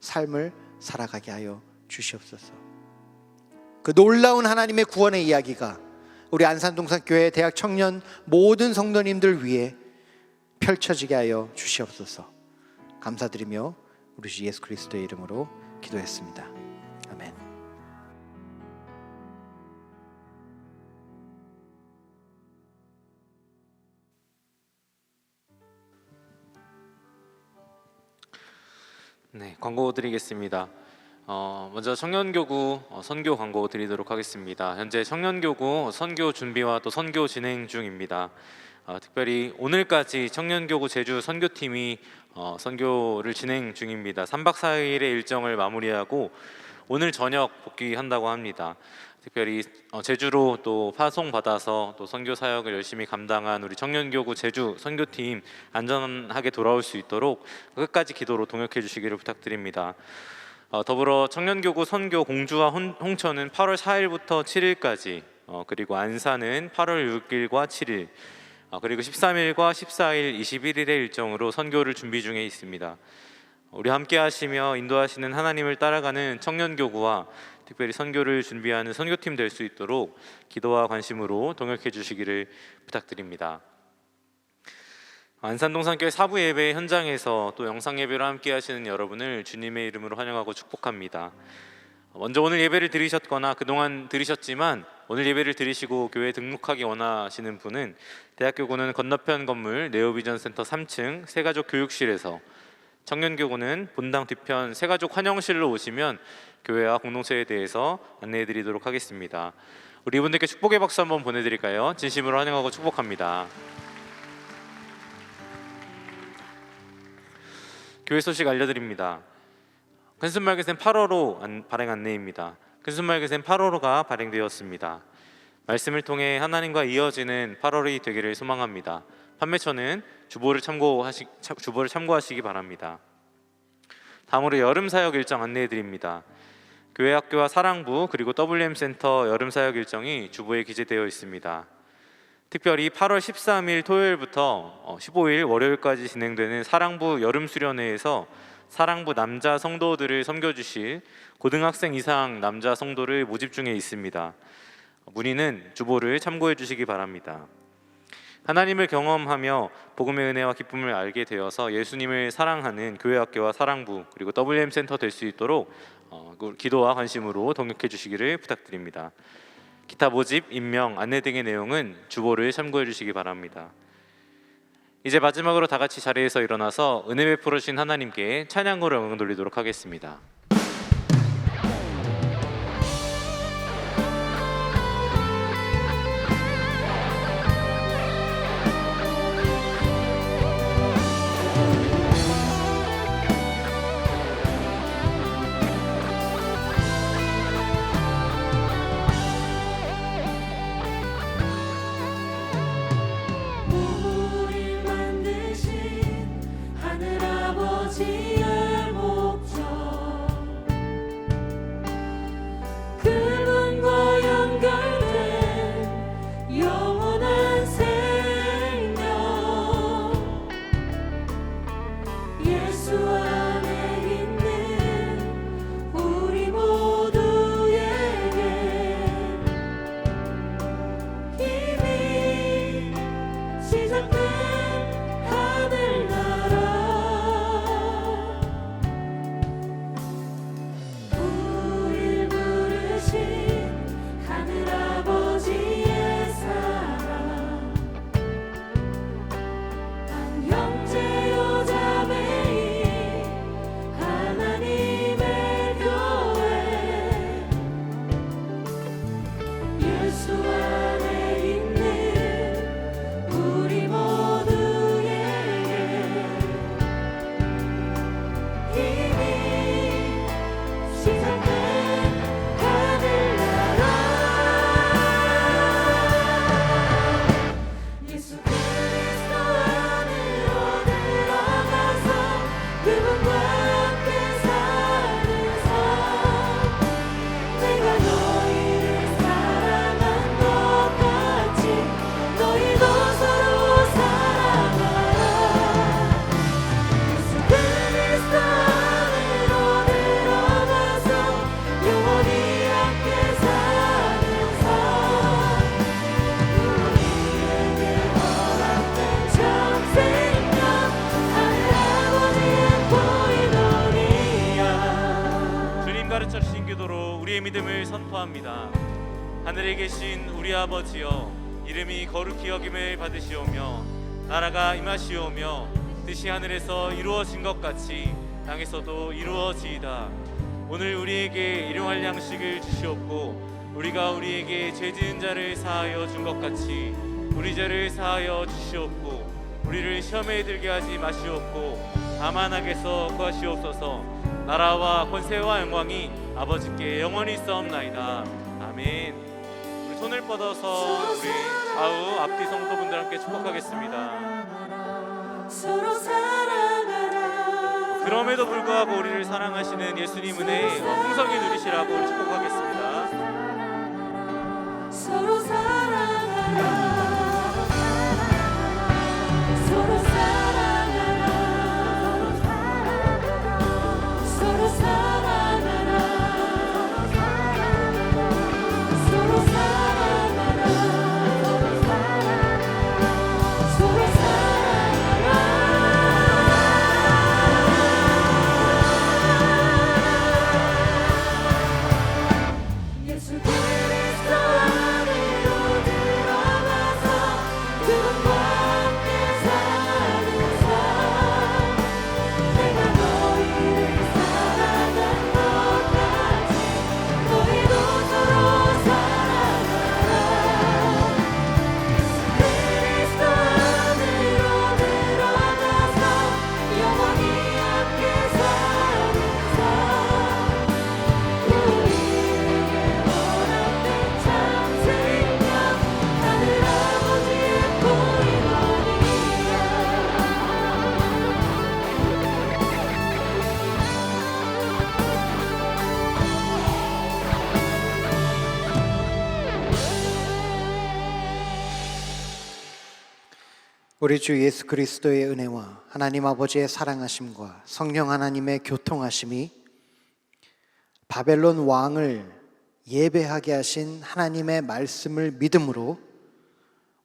삶을 살아가게 하여 주시옵소서. 그 놀라운 하나님의 구원의 이야기가 우리 안산동산교회 대학 청년 모든 성도님들 위해 펼쳐지게 하여 주시옵소서. 감사드리며 우리 주 예수 그리스도의 이름으로 기도했습니다. 아멘. 네, 광고 드리겠습니다. 먼저 청년교구 선교 광고 드리도록 하겠습니다. 현재 청년교구 선교 준비와 또 선교 진행 중입니다. 특별히 오늘까지 청년교구 제주 선교팀이 선교를 진행 중입니다. 3박 4일의 일정을 마무리하고 오늘 저녁 복귀한다고 합니다. 특별히 제주로 또 파송받아서 또 선교 사역을 열심히 감당한 우리 청년교구 제주 선교팀 안전하게 돌아올 수 있도록 끝까지 기도로 동역해 주시기를 부탁드립니다. 더불어 청년교구 선교 공주와 홍천은 8월 4일부터 7일까지, 그리고 안산은 8월 6일과 7일, 그리고 13일과 14일, 21일의 일정으로 선교를 준비 중에 있습니다. 우리 함께 하시며 인도하시는 하나님을 따라가는 청년교구와 특별히 선교를 준비하는 선교팀 될 수 있도록 기도와 관심으로 동역해 주시기를 부탁드립니다. 안산동산교회 사부 예배 현장에서 또 영상 예배로 함께 하시는 여러분을 주님의 이름으로 환영하고 축복합니다. 먼저 오늘 예배를 들으셨거나 그동안 들으셨지만 오늘 예배를 들으시고 교회에 등록하기 원하시는 분은 대학교구는 건너편 건물 네오비전센터 3층 새가족 교육실에서 청년교구는 본당 뒤편 새가족 환영실로 오시면 교회와 공동체에 대해서 안내해드리도록 하겠습니다. 우리 이분들께 축복의 박수 한번 보내드릴까요? 진심으로 환영하고 축복합니다. 교회 소식 알려드립니다. 큰순말개센 8월호 발행 안내입니다. 큰순말개센 8월호가 발행되었습니다. 말씀을 통해 하나님과 이어지는 8월이 되기를 소망합니다. 판매처는 주보를 참고하시기 바랍니다. 다음으로 여름 사역 일정 안내해드립니다. 교회 학교와 사랑부 그리고 WM센터 여름 사역 일정이 주보에 기재되어 있습니다. 특별히 8월 13일 토요일부터 15일 월요일까지 진행되는 사랑부 여름 수련회에서 사랑부 남자 성도들을 섬겨주실 고등학생 이상 남자 성도를 모집 중에 있습니다. 문의는 주보를 참고해 주시기 바랍니다. 하나님을 경험하며 복음의 은혜와 기쁨을 알게 되어서 예수님을 사랑하는 교회학교와 사랑부 그리고 WM센터 될 수 있도록 기도와 관심으로 동역해 주시기를 부탁드립니다. 기타 모집, 임명, 안내 등의 내용은 주보를 참고해 주시기 바랍니다. 이제 마지막으로 다 같이 자리에서 일어나서 은혜 베풀어 주신 하나님께 찬양으로 영광 돌리도록 하겠습니다. 우릴 만드신 하늘 아버지의 목적, 그분과 연결된 영원한 생명, 예수 안에 있는 우리 모두에게 이미 시작된 하늘나라, 우릴 부르신 하늘아버지의 사랑, 한 형제요 자매인 하나님의 교회, 예수 안에 있는 우리 모두에게 이미 시작된 하늘나라, 예수 그리스도 안으로 들어가서 그분과 함께 사는 삶, 내가 너희를 사랑한 것 같이 너희도 서로 사랑하라. 예수 그리스도 안으로 들어가서 영원히 함께 사는 삶, 우리에게 허락된 참생명, 하늘 아버지의 보이노니야. 주님 가르쳐 주신 기도로 우리의 믿음을 선포합니다. 하늘에 계신 우리 아버지여, 이름이 거룩히 여김을 받으시오며 나라가 임하시오며 뜻이 하늘에서 이루어진 것 같이 땅에서도 이루어지이다. 오늘 우리에게 일용할 양식을 주시옵고 우리가 우리에게 죄 지은 자를 사하여 준 것 같이 우리 죄를 사하여 주시옵고 우리를 시험에 들게 하지 마시옵고 다만 악에서 구하시옵소서. 나라와 권세와 영광이 아버지께 영원히 있사옵나이다. 아멘. 우리 손을 뻗어서 우리 좌우 앞뒤 성도분들 함께 축복하겠습니다. 서로 사랑하라. 그럼에도 불구하고 우리를 사랑하시는 예수님 은혜 풍성히 누리시라고 우리 축복하겠습니다. 서로 사랑하라. 서로 사랑하라. 서로 사랑하라. 서로 사랑하라. 서로 사랑하라. 우리 주 예수 그리스도의 은혜와 하나님 아버지의 사랑하심과 성령 하나님의 교통하심이 바벨론 왕을 예배하게 하신 하나님의 말씀을 믿음으로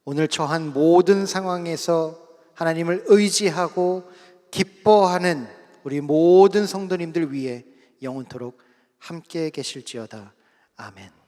오늘 처한 모든 상황에서 하나님을 의지하고 기뻐하는 우리 모든 성도님들 위해 영원토록 함께 계실지어다. 아멘.